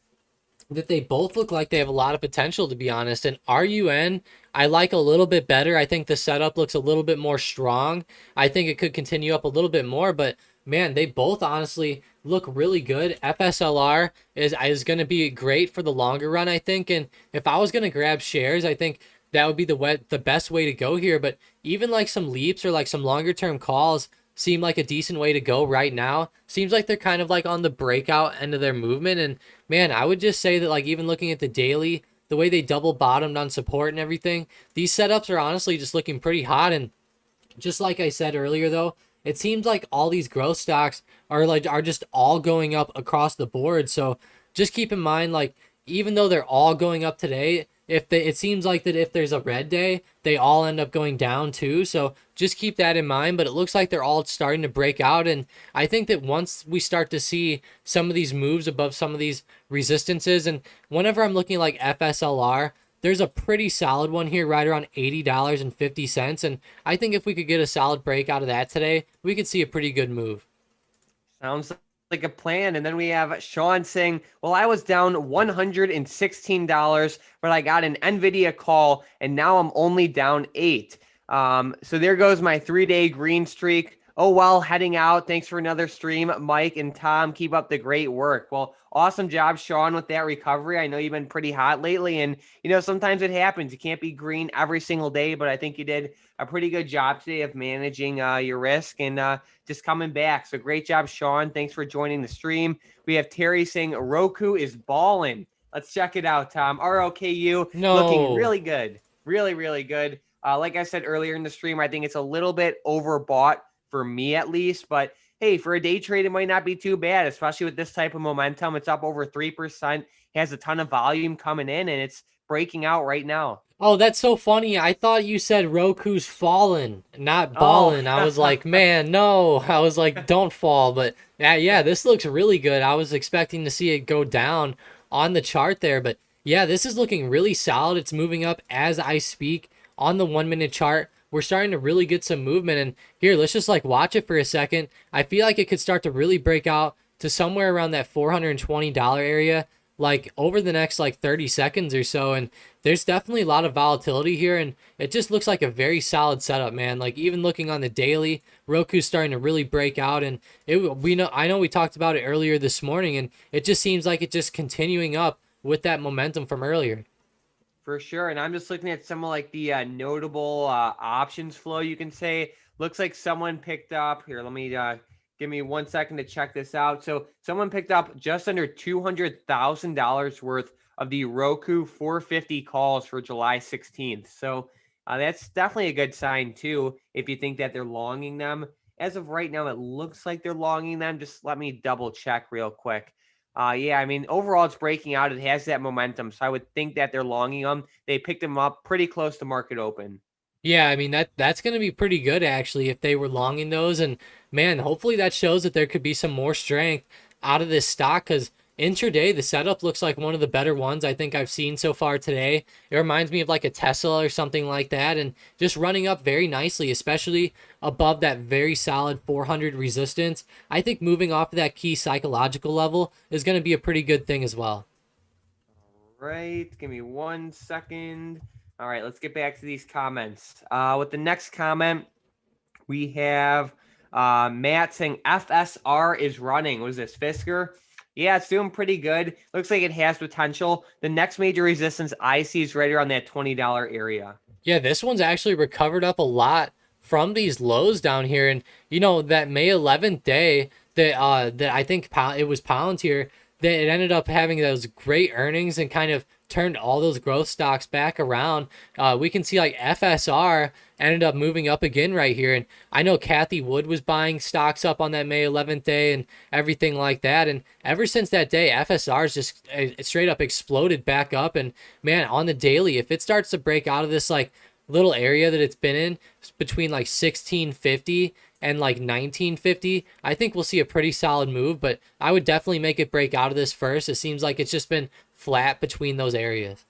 that they both look like they have a lot of potential, to be honest. And RUN, I like a little bit better. I think the setup looks a little bit more strong. I think it could continue up a little bit more, but man, they both honestly look really good. FSLR is going to be great for the longer run, I think. And if I was going to grab shares, I think that would be the best way to go here. But even like some leaps or like some longer term calls seem like a decent way to go right now. Seems like they're kind of like on the breakout end of their movement. And man, I would just say that like even looking at the daily, the way they double bottomed on support and everything, these setups are honestly just looking pretty hot. And just like I said earlier though, it seems like all these growth stocks are just all going up across the board. So just keep in mind, like, even though they're all going up today, it seems like that if there's a red day, they all end up going down too. So just keep that in mind. But it looks like they're all starting to break out, and I think that once we start to see some of these moves above some of these resistances, and whenever I'm looking at like FSLR, there's a pretty solid one here right around $80.50, and I think if we could get a solid break out of that today, we could see a pretty good move.
Sounds like a plan. And then we have Sean saying, well, I was down $116, but I got an NVIDIA call and now I'm only down 8. So there goes my 3-day green streak. Oh, well, heading out. Thanks for another stream, Mike and Tom. Keep up the great work. Well, awesome job, Sean, with that recovery. I know you've been pretty hot lately, and sometimes it happens. You can't be green every single day, but I think you did a pretty good job today of managing your risk and just coming back. So great job, Sean. Thanks for joining the stream. We have Terry saying Roku is balling. Let's check it out, Tom. ROKU looking
No.
really good. Really, really good. Like I said earlier in the stream, I think it's a little bit overbought for me at least, but hey, for a day trade, it might not be too bad, especially with this type of momentum. It's up over 3%, has a ton of volume coming in, and it's breaking out right now.
Oh, that's so funny. I thought you said Roku's fallen, not
Oh,
ballin'. I was like, man, no. I was like, don't fall. But yeah, this looks really good. I was expecting to see it go down on the chart there, but yeah, this is looking really solid. It's moving up as I speak on the 1 minute chart. We're starting to really get some movement. And here, let's just like watch it for a second. I feel like it could start to really break out to somewhere around that $420 area, like over the next like 30 seconds or so. And there's definitely a lot of volatility here, and it just looks like a very solid setup, man. Like even looking on the daily, Roku's starting to really break out, and I know we talked about it earlier this morning, and it just seems like it's just continuing up with that momentum from earlier.
for sure. And I'm just looking at some of like the notable options flow, you can say. Looks like someone picked up here. Let me give me 1 second to check this out. So someone picked up just under $200,000 worth of the Roku 450 calls for July 16th. So that's definitely a good sign too, if you think that they're longing them. As of right now, it looks like they're longing them. Just let me double check real quick. Yeah, I mean, overall, it's breaking out. It has that momentum. So I would think that they're longing them. They picked them up pretty close to market open.
Yeah, I mean that's going to be pretty good actually if they were longing those, and man, hopefully that shows that there could be some more strength out of this stock, cuz intraday the setup looks like one of the better ones I think I've seen so far today. It reminds me of like a Tesla or something like that, and just running up very nicely, especially above that very solid 400 resistance. I think moving off of that key psychological level is going to be a pretty good thing as well.
Right. Give me 1 second. All right, let's get back to these comments. With the next comment, we have Matt saying FSR is running. What is this, Fisker? Yeah, it's doing pretty good. Looks like it has potential. The next major resistance I see is right around that $20 area.
Yeah, this one's actually recovered up a lot from these lows down here, and that May 11th day that I think it was Palantir that it ended up having those great earnings and kind of turned all those growth stocks back around. We can see like FSR ended up moving up again right here, and I know Kathy Wood was buying stocks up on that May 11th day and everything like that, and ever since that day, FSR's just straight up exploded back up, and man, on the daily, if it starts to break out of this like little area that it's been in between like 1650 and like 1950, I think we'll see a pretty solid move, but I would definitely make it break out of this first. It seems like it's just been flat between those areas.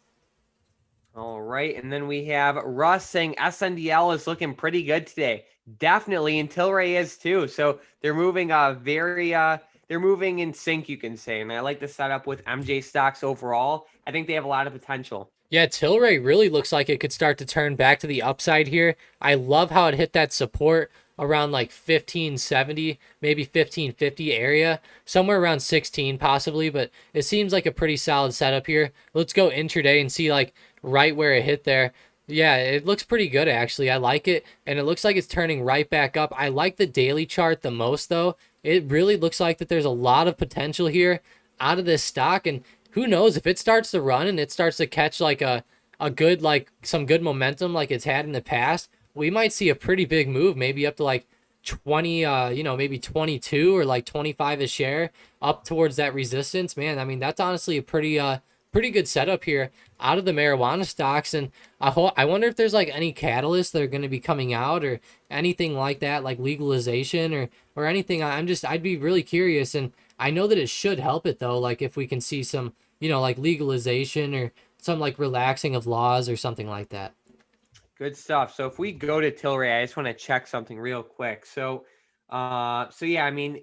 All right. And then we have Russ saying SNDL is looking pretty good today. Definitely. And Tilray is too. So they're moving they're moving in sync, you can say. And I like the setup with MJ stocks overall. I think they have a lot of potential.
Yeah, Tilray really looks like it could start to turn back to the upside here. I love how it hit that support around like 1570, maybe 1550 area, somewhere around 16 possibly, but it seems like a pretty solid setup here. Let's go intraday and see like right where it hit there. Yeah, it looks pretty good actually. I like it, and it looks like it's turning right back up. I like the daily chart the most though. It really looks like that there's a lot of potential here out of this stock, and who knows if it starts to run and it starts to catch like a good like some good momentum like it's had in the past, we might see a pretty big move, maybe up to like 20 maybe 22 or like 25 a share up towards that resistance. Man, I mean that's honestly a pretty good setup here out of the marijuana stocks, and I wonder if there's like any catalysts that are going to be coming out or anything like that, like legalization or anything. I'd be really curious, and I know that it should help it though, like if we can see some like legalization or some like relaxing of laws or something like that.
Good stuff. So if we go to Tilray, I just want to check something real quick. So yeah, I mean,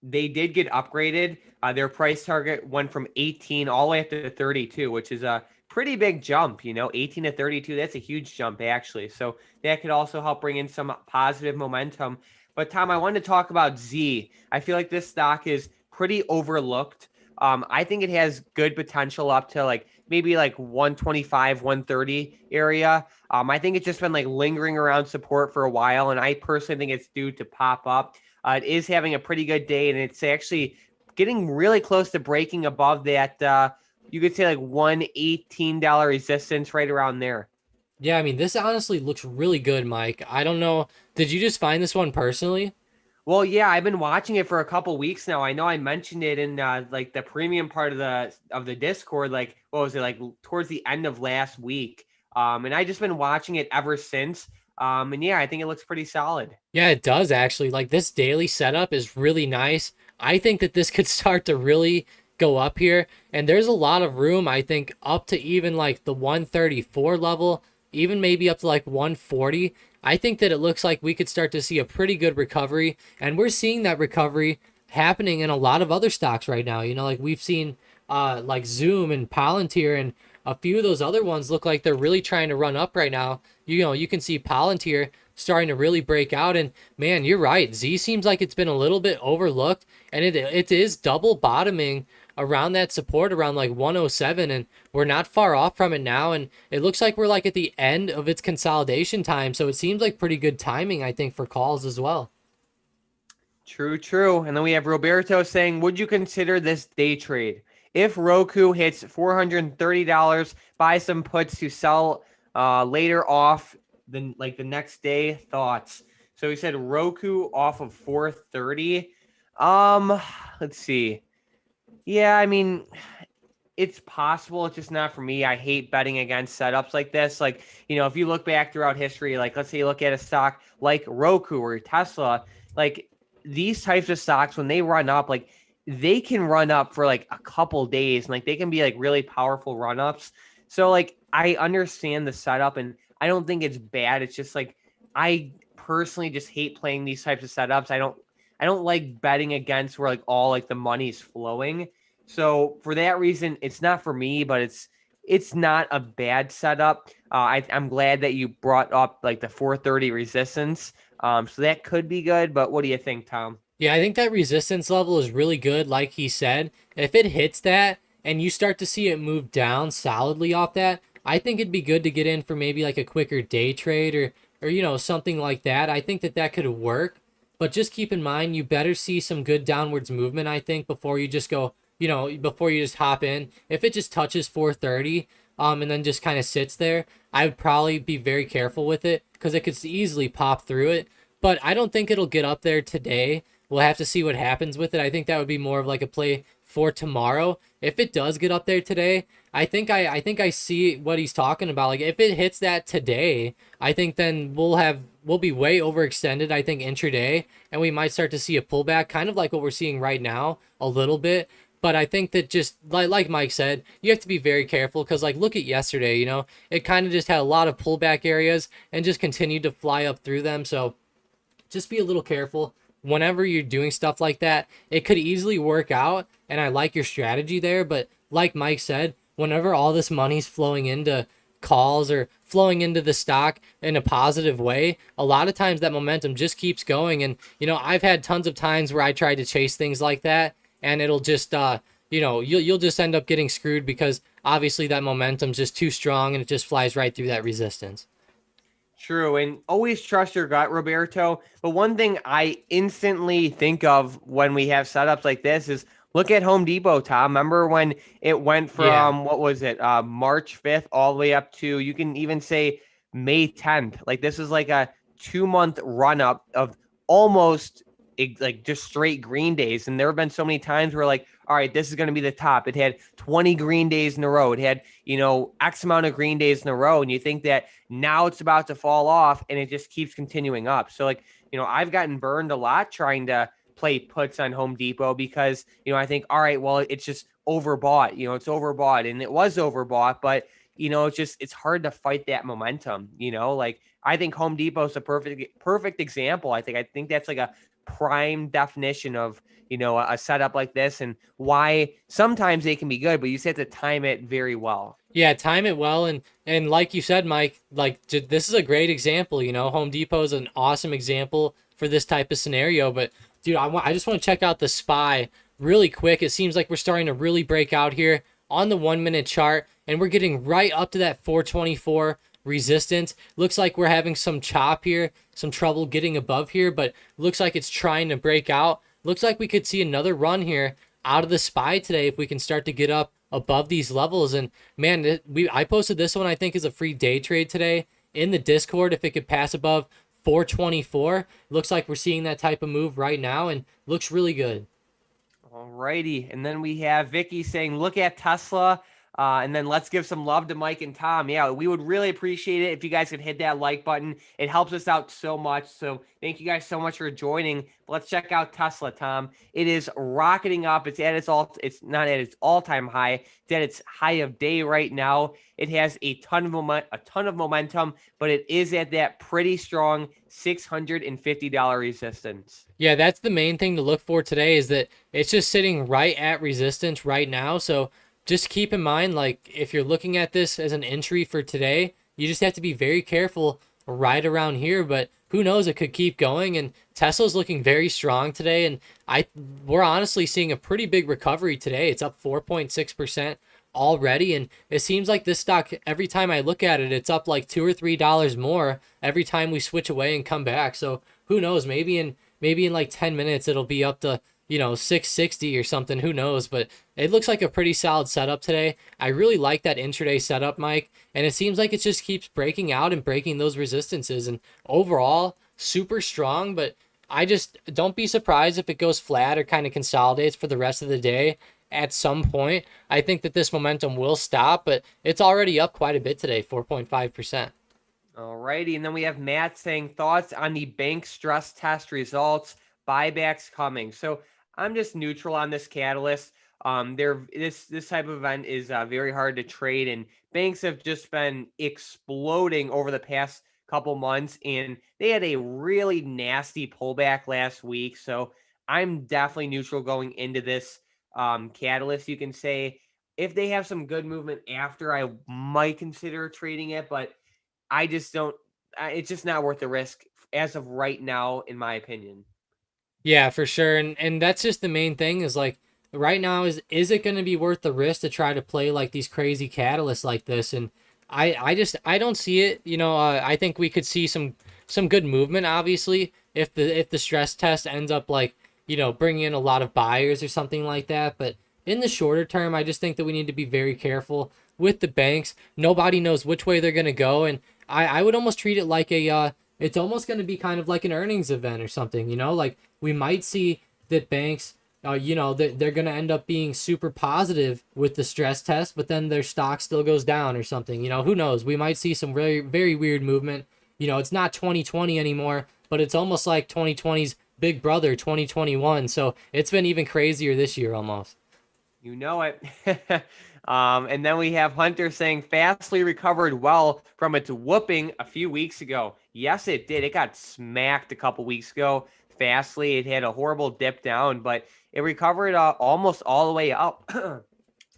they did get upgraded. Their price target went from 18 all the way up to 32, which is a pretty big jump. 18 to 32, that's a huge jump actually. So that could also help bring in some positive momentum. But Tom, I wanted to talk about Z. I feel like this stock is pretty overlooked. I think it has good potential up to like maybe like 125, 130 area. I think it's just been like lingering around support for a while, and I personally think it's due to pop up. It is having a pretty good day, and it's actually getting really close to breaking above that. You could say like $118 resistance right around there.
Yeah, I mean this honestly looks really good, Mike. I don't know, did you just find this one personally?
Well, yeah, I've been watching it for a couple weeks now. I know I mentioned it in like the premium part of the Discord. Like, what was it like towards the end of last week? And I just been watching it ever since. And yeah, I think it looks pretty solid.
Yeah, it does actually. Like this daily setup is really nice. I think that this could start to really go up here, and there's a lot of room, I think, up to even like the 134 level, even maybe up to like 140. I think that it looks like we could start to see a pretty good recovery, and we're seeing that recovery happening in a lot of other stocks right now. Like we've seen like Zoom and Palantir and a few of those other ones look like they're really trying to run up right now. You can see Palantir starting to really break out, and man, you're right. Z seems like it's been a little bit overlooked, and it is double bottoming around that support around like 107, and we're not far off from it now, and it looks like we're like at the end of its consolidation time, so it seems like pretty good timing, I think, for calls as well.
True, true. And then we have Roberto saying, would you consider this day trade? If Roku hits $430, buy some puts to sell later off the next day. Thoughts? So he said Roku off of 430. Let's see. Yeah, I mean, it's possible. It's just not for me. I hate betting against setups like this. Like, if you look back throughout history, like let's say you look at a stock like Roku or Tesla, like these types of stocks, when they run up, like they can run up for like a couple days, and like they can be like really powerful run ups. So like I understand the setup, and I don't think it's bad. It's just like I personally just hate playing these types of setups. I don't like betting against where like all like the money's flowing. So for that reason, it's not for me, but it's not a bad setup. I'm glad that you brought up like the 430 resistance. So that could be good. But what do you think, Tom?
Yeah, I think that resistance level is really good, like he said. If it hits that and you start to see it move down solidly off that, I think it'd be good to get in for maybe like a quicker day trade or something like that. I think that that could work, but just keep in mind you better see some good downwards movement. I think before you just go, before you just hop in. If it just touches 430, and then just kind of sits there, I would probably be very careful with it because it could easily pop through it. But I don't think it'll get up there today. We'll have to see what happens with it. I think that would be more of like a play for tomorrow. If it does get up there today, I think I see what he's talking about. Like if it hits that today, I think then we'll be way overextended, I think, intraday, and we might start to see a pullback, kind of like what we're seeing right now, a little bit. But I think that just like Mike said, you have to be very careful because like look at yesterday, it kind of just had a lot of pullback areas and just continued to fly up through them. So just be a little careful whenever you're doing stuff like that. It could easily work out, and I like your strategy there. But like Mike said, whenever all this money's flowing into calls or flowing into the stock in a positive way, a lot of times that momentum just keeps going. And I've had tons of times where I tried to chase things like that, and it'll just you'll just end up getting screwed because obviously that momentum's just too strong and it just flies right through that resistance.
True, and always trust your gut, Roberto. But one thing I instantly think of when we have setups like this is look at Home Depot, Tom. Remember when it went
Yeah.
from what was it, March 5th all the way up to you can even say May 10th. Like this is like a 2 month run up of almost like just straight green days. And there have been so many times where like, all right, this is going to be the top. It had 20 green days in a row. It had, X amount of green days in a row. And you think that now it's about to fall off and it just keeps continuing up. So like, I've gotten burned a lot trying to play puts on Home Depot because, I think, all right, well, it's just overbought, it's overbought and it was overbought, but it's hard to fight that momentum, like I think Home Depot is a perfect example. I think that's like a prime definition of, a setup like this and why sometimes they can be good, but you just have to time it very well.
Yeah, time it well, and like you said, Mike, like this is a great example. Home Depot is an awesome example for this type of scenario. But dude, I just want to check out the SPY really quick. It seems like we're starting to really break out here on the 1 minute chart, and we're getting right up to that 424 resistance. Looks like we're having some chop here, some trouble getting above here, but looks like it's trying to break out. Looks like we could see another run here out of the SPY today if we can start to get up above these levels. And man, I posted this one, I think, is a free day trade today in the Discord. If it could pass above 424, looks like we're seeing that type of move right now and looks really good.
All righty. And then we have Vicky saying, look at Tesla. And then let's give some love to Mike and Tom. Yeah, we would really appreciate it if you guys could hit that like button. It helps us out so much. So thank you guys so much for joining. Let's check out Tesla, Tom. It is rocketing up. It's not at its all-time high. It's at its high of day right now. It has a ton of momentum, but it is at that pretty strong $650 resistance.
Yeah, that's the main thing to look for today is that it's just sitting right at resistance right now. So just keep in mind, like if you're looking at this as an entry for today, you just have to be very careful right around here. But who knows? It could keep going. And Tesla's looking very strong today. And we're honestly seeing a pretty big recovery today. It's up 4.6% already. And it seems like this stock, every time I look at it, it's up like $2 or $3 more every time we switch away and come back. So who knows? Maybe in like 10 minutes it'll be up to 660 or something, who knows. But it looks like a pretty solid setup today. I really like that intraday setup, Mike, and it seems like it just keeps breaking out and breaking those resistances, and overall super strong. But I just don't be surprised if it goes flat or kind of consolidates for the rest of the day at some point. I think that this momentum will stop, but it's already up quite a bit today, 4.5%.
All righty. And then we have Matt saying thoughts on the bank stress test results, buybacks coming. So I'm just neutral on this catalyst. This type of event is very hard to trade, and banks have just been exploding over the past couple months, and they had a really nasty pullback last week. So I'm definitely neutral going into this catalyst. You can say if they have some good movement after, I might consider trading it, but I just don't. It's just not worth the risk as of right now, in my opinion.
Yeah, for sure. And that's just the main thing is like right now is it going to be worth the risk to try to play like these crazy catalysts like this? And I don't see it. I think we could see some good movement obviously if the stress test ends up like, bringing in a lot of buyers or something like that, but in the shorter term, I just think that we need to be very careful with the banks. Nobody knows which way they're going to go, and I would almost treat it like it's almost going to be kind of like an earnings event or something, like we might see that banks, that they're going to end up being super positive with the stress test, but then their stock still goes down or something. Who knows? We might see some very, very weird movement. It's not 2020 anymore, but it's almost like 2020's big brother, 2021. So it's been even crazier this year almost.
You know it. And then we have Hunter saying Fastly recovered well from its whooping a few weeks ago. Yes, it did. It got smacked a couple weeks ago. Fastly, it had a horrible dip down, but it recovered almost all the way up.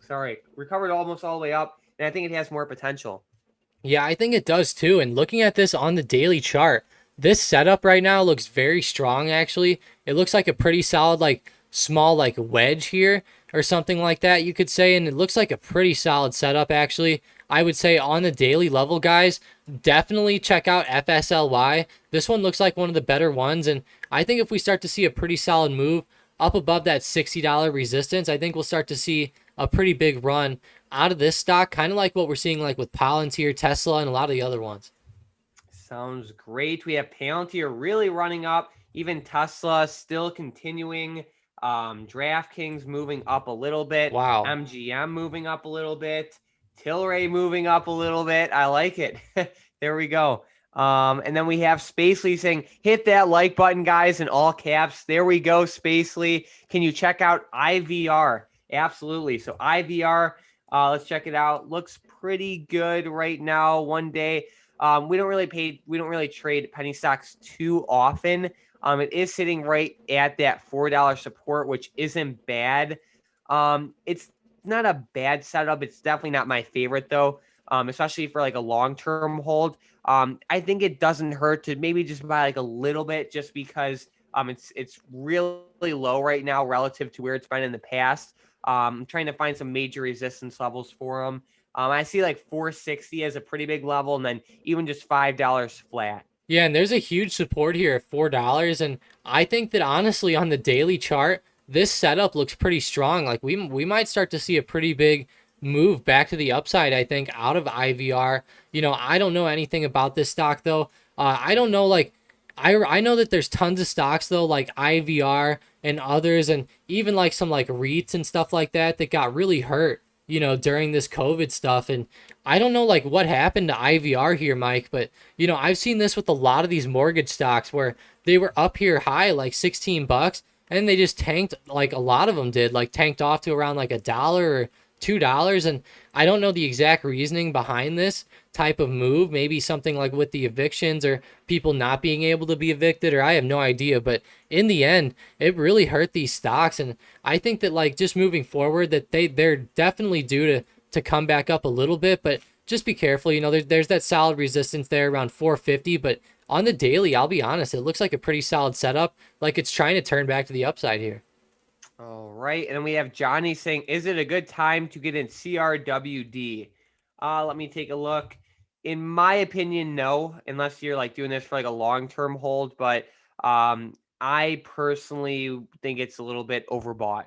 Sorry, recovered almost all the way up, and I think it has more potential.
Yeah, I think it does too. And looking at this on the daily chart, this setup right now looks very strong actually. It looks like a pretty solid like small like wedge here or something like that you could say, and it looks like a pretty solid setup actually. I would say on the daily level, guys, definitely check out FSLY. This one looks like one of the better ones, and I think if we start to see a pretty solid move up above that $60 resistance, I think we'll start to see a pretty big run out of this stock, kind of like what we're seeing like with Palantir, Tesla, and a lot of the other ones.
Sounds great. We have Palantir really running up, even Tesla still continuing. DraftKings moving up a little bit,
Wow.
MGM moving up a little bit, Tilray moving up a little bit. I like it. There we go. And then we have Spacely saying, hit that like button, guys, in all caps. There we go, Spacely. Can you check out IVR? Absolutely. So IVR, let's check it out. Looks pretty good right now. One day. We don't really trade penny stocks too often. It is sitting right at that $4 support, which isn't bad. It's not a bad setup. It's definitely not my favorite though, especially for like a long-term hold. I think it doesn't hurt to maybe just buy like a little bit just because it's really low right now relative to where it's been in the past. I'm trying to find some major resistance levels for them. I see like 460 as a pretty big level, and then even just $5 flat.
Yeah, and there's a huge support here at $4, and I think that honestly on the daily chart, this setup looks pretty strong. Like we might start to see a pretty big move back to the upside, I think, out of IVR. I don't know anything about this stock though. I don't know like I know that there's tons of stocks though like IVR and others, and even like some like REITs and stuff like that that got really hurt, during this COVID stuff. And I don't know like what happened to IVR here, Mike, but I've seen this with a lot of these mortgage stocks where they were up here high like $16 and they just tanked, like a lot of them did, like tanked off to around like $1 or $2. And I don't know the exact reasoning behind this type of move. Maybe something like with the evictions or people not being able to be evicted, or I have no idea. But in the end, it really hurt these stocks. And I think that like just moving forward, that they're definitely due to come back up a little bit. But just be careful. There's that solid resistance there around 450. But on the daily, I'll be honest, it looks like a pretty solid setup. Like it's trying to turn back to the upside here.
All right. And then we have Johnny saying, is it a good time to get in CRWD? Let me take a look. In my opinion, no, unless you're like doing this for like a long-term hold. But I personally think it's a little bit overbought.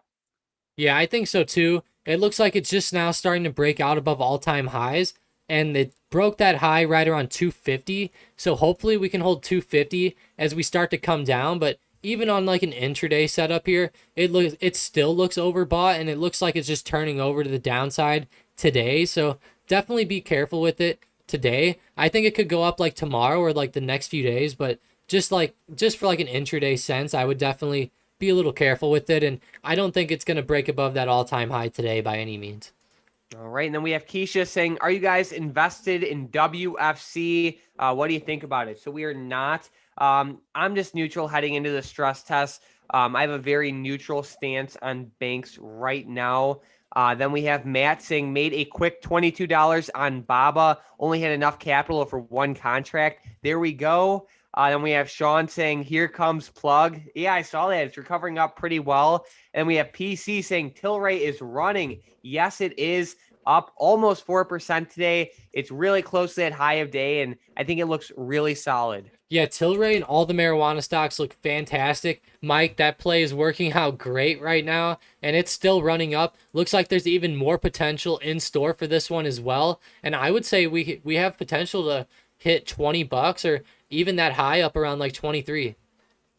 Yeah, I think so too. It looks like it's just now starting to break out above all-time highs, and it broke that high right around 250. So hopefully we can hold 250 as we start to come down. But even on like an intraday setup here, it still looks overbought, and it looks like it's just turning over to the downside today. So definitely be careful with it today. I think it could go up like tomorrow or like the next few days, but just for like an intraday sense, I would definitely be a little careful with it, and I don't think it's going to break above that all-time high today by any means.
All right. And then we have Keisha saying, are you guys invested in WFC? What do you think about it? So we are not. I'm just neutral heading into the stress test. I have a very neutral stance on banks right now. Then we have Matt saying, made a quick $22 on Baba, only had enough capital for one contract. There we go. Then we have Sean saying, "Here comes plug." Yeah, I saw that. It's recovering up pretty well. And we have PC saying Tilray is running. Yes, it is up almost 4% today. It's really close to that high of day, and I think it looks really solid.
Yeah, Tilray and all the marijuana stocks look fantastic. Mike, that play is working out great right now, and it's still running up. Looks like there's even more potential in store for this one as well. And I would say we have potential to hit $20 or even that high up around like 23.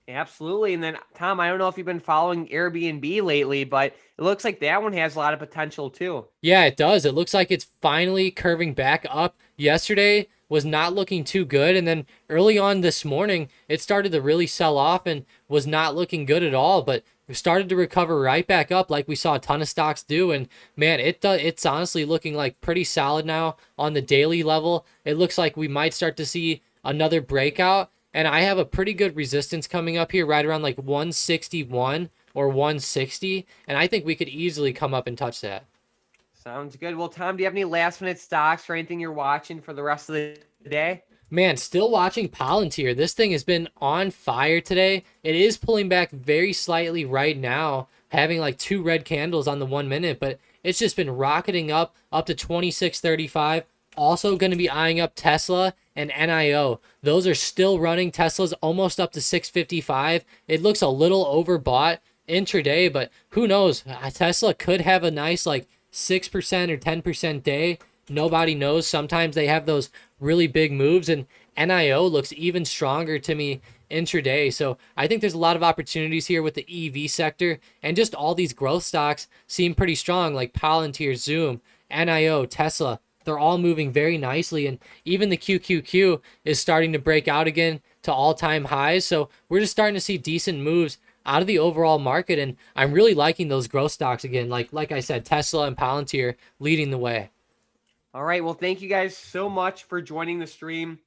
Absolutely. And then, Tom, I don't know if you've been following Airbnb lately, but it looks like that one has a lot of potential too.
Yeah, it does. It looks like it's finally curving back up. Yesterday was not looking too good, and then early on this morning, it started to really sell off and was not looking good at all, but we started to recover right back up like we saw a ton of stocks do. And man, it's honestly looking like pretty solid now on the daily level. It looks like we might start to see another breakout, and I have a pretty good resistance coming up here right around like 161 or 160, and I think we could easily come up and touch that.
Sounds good. Well, Tom, do you have any last minute stocks or anything you're watching for the rest of the day?
Man, still watching Palantir. This thing has been on fire today. It is pulling back very slightly right now, having like two red candles on the 1 minute, but it's just been rocketing up to 26.35. Also going to be eyeing up Tesla and NIO. Those are still running. Tesla's almost up to 655. It looks a little overbought intraday, but who knows? Tesla could have a nice like 6% or 10% day. Nobody knows. Sometimes they have those really big moves, and NIO looks even stronger to me intraday. So I think there's a lot of opportunities here with the EV sector, and just all these growth stocks seem pretty strong, like Palantir, Zoom, NIO, Tesla. They're all moving very nicely, and even the QQQ is starting to break out again to all-time highs. So we're just starting to see decent moves out of the overall market, and I'm really liking those growth stocks again. Like I said, Tesla and Palantir leading the way.
All right. Well, thank you guys so much for joining the stream.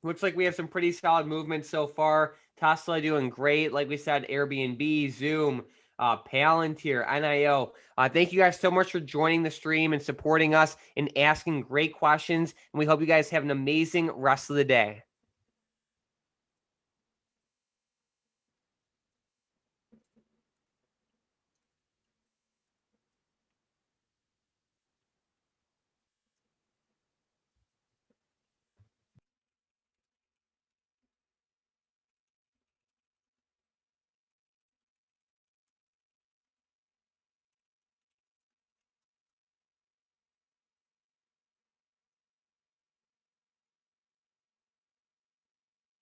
Looks like we have some pretty solid movement so far. Tesla doing great. Like we said, Airbnb, Zoom, Palantir, NIO. Thank you guys so much for joining the stream and supporting us and asking great questions. And we hope you guys have an amazing rest of the day.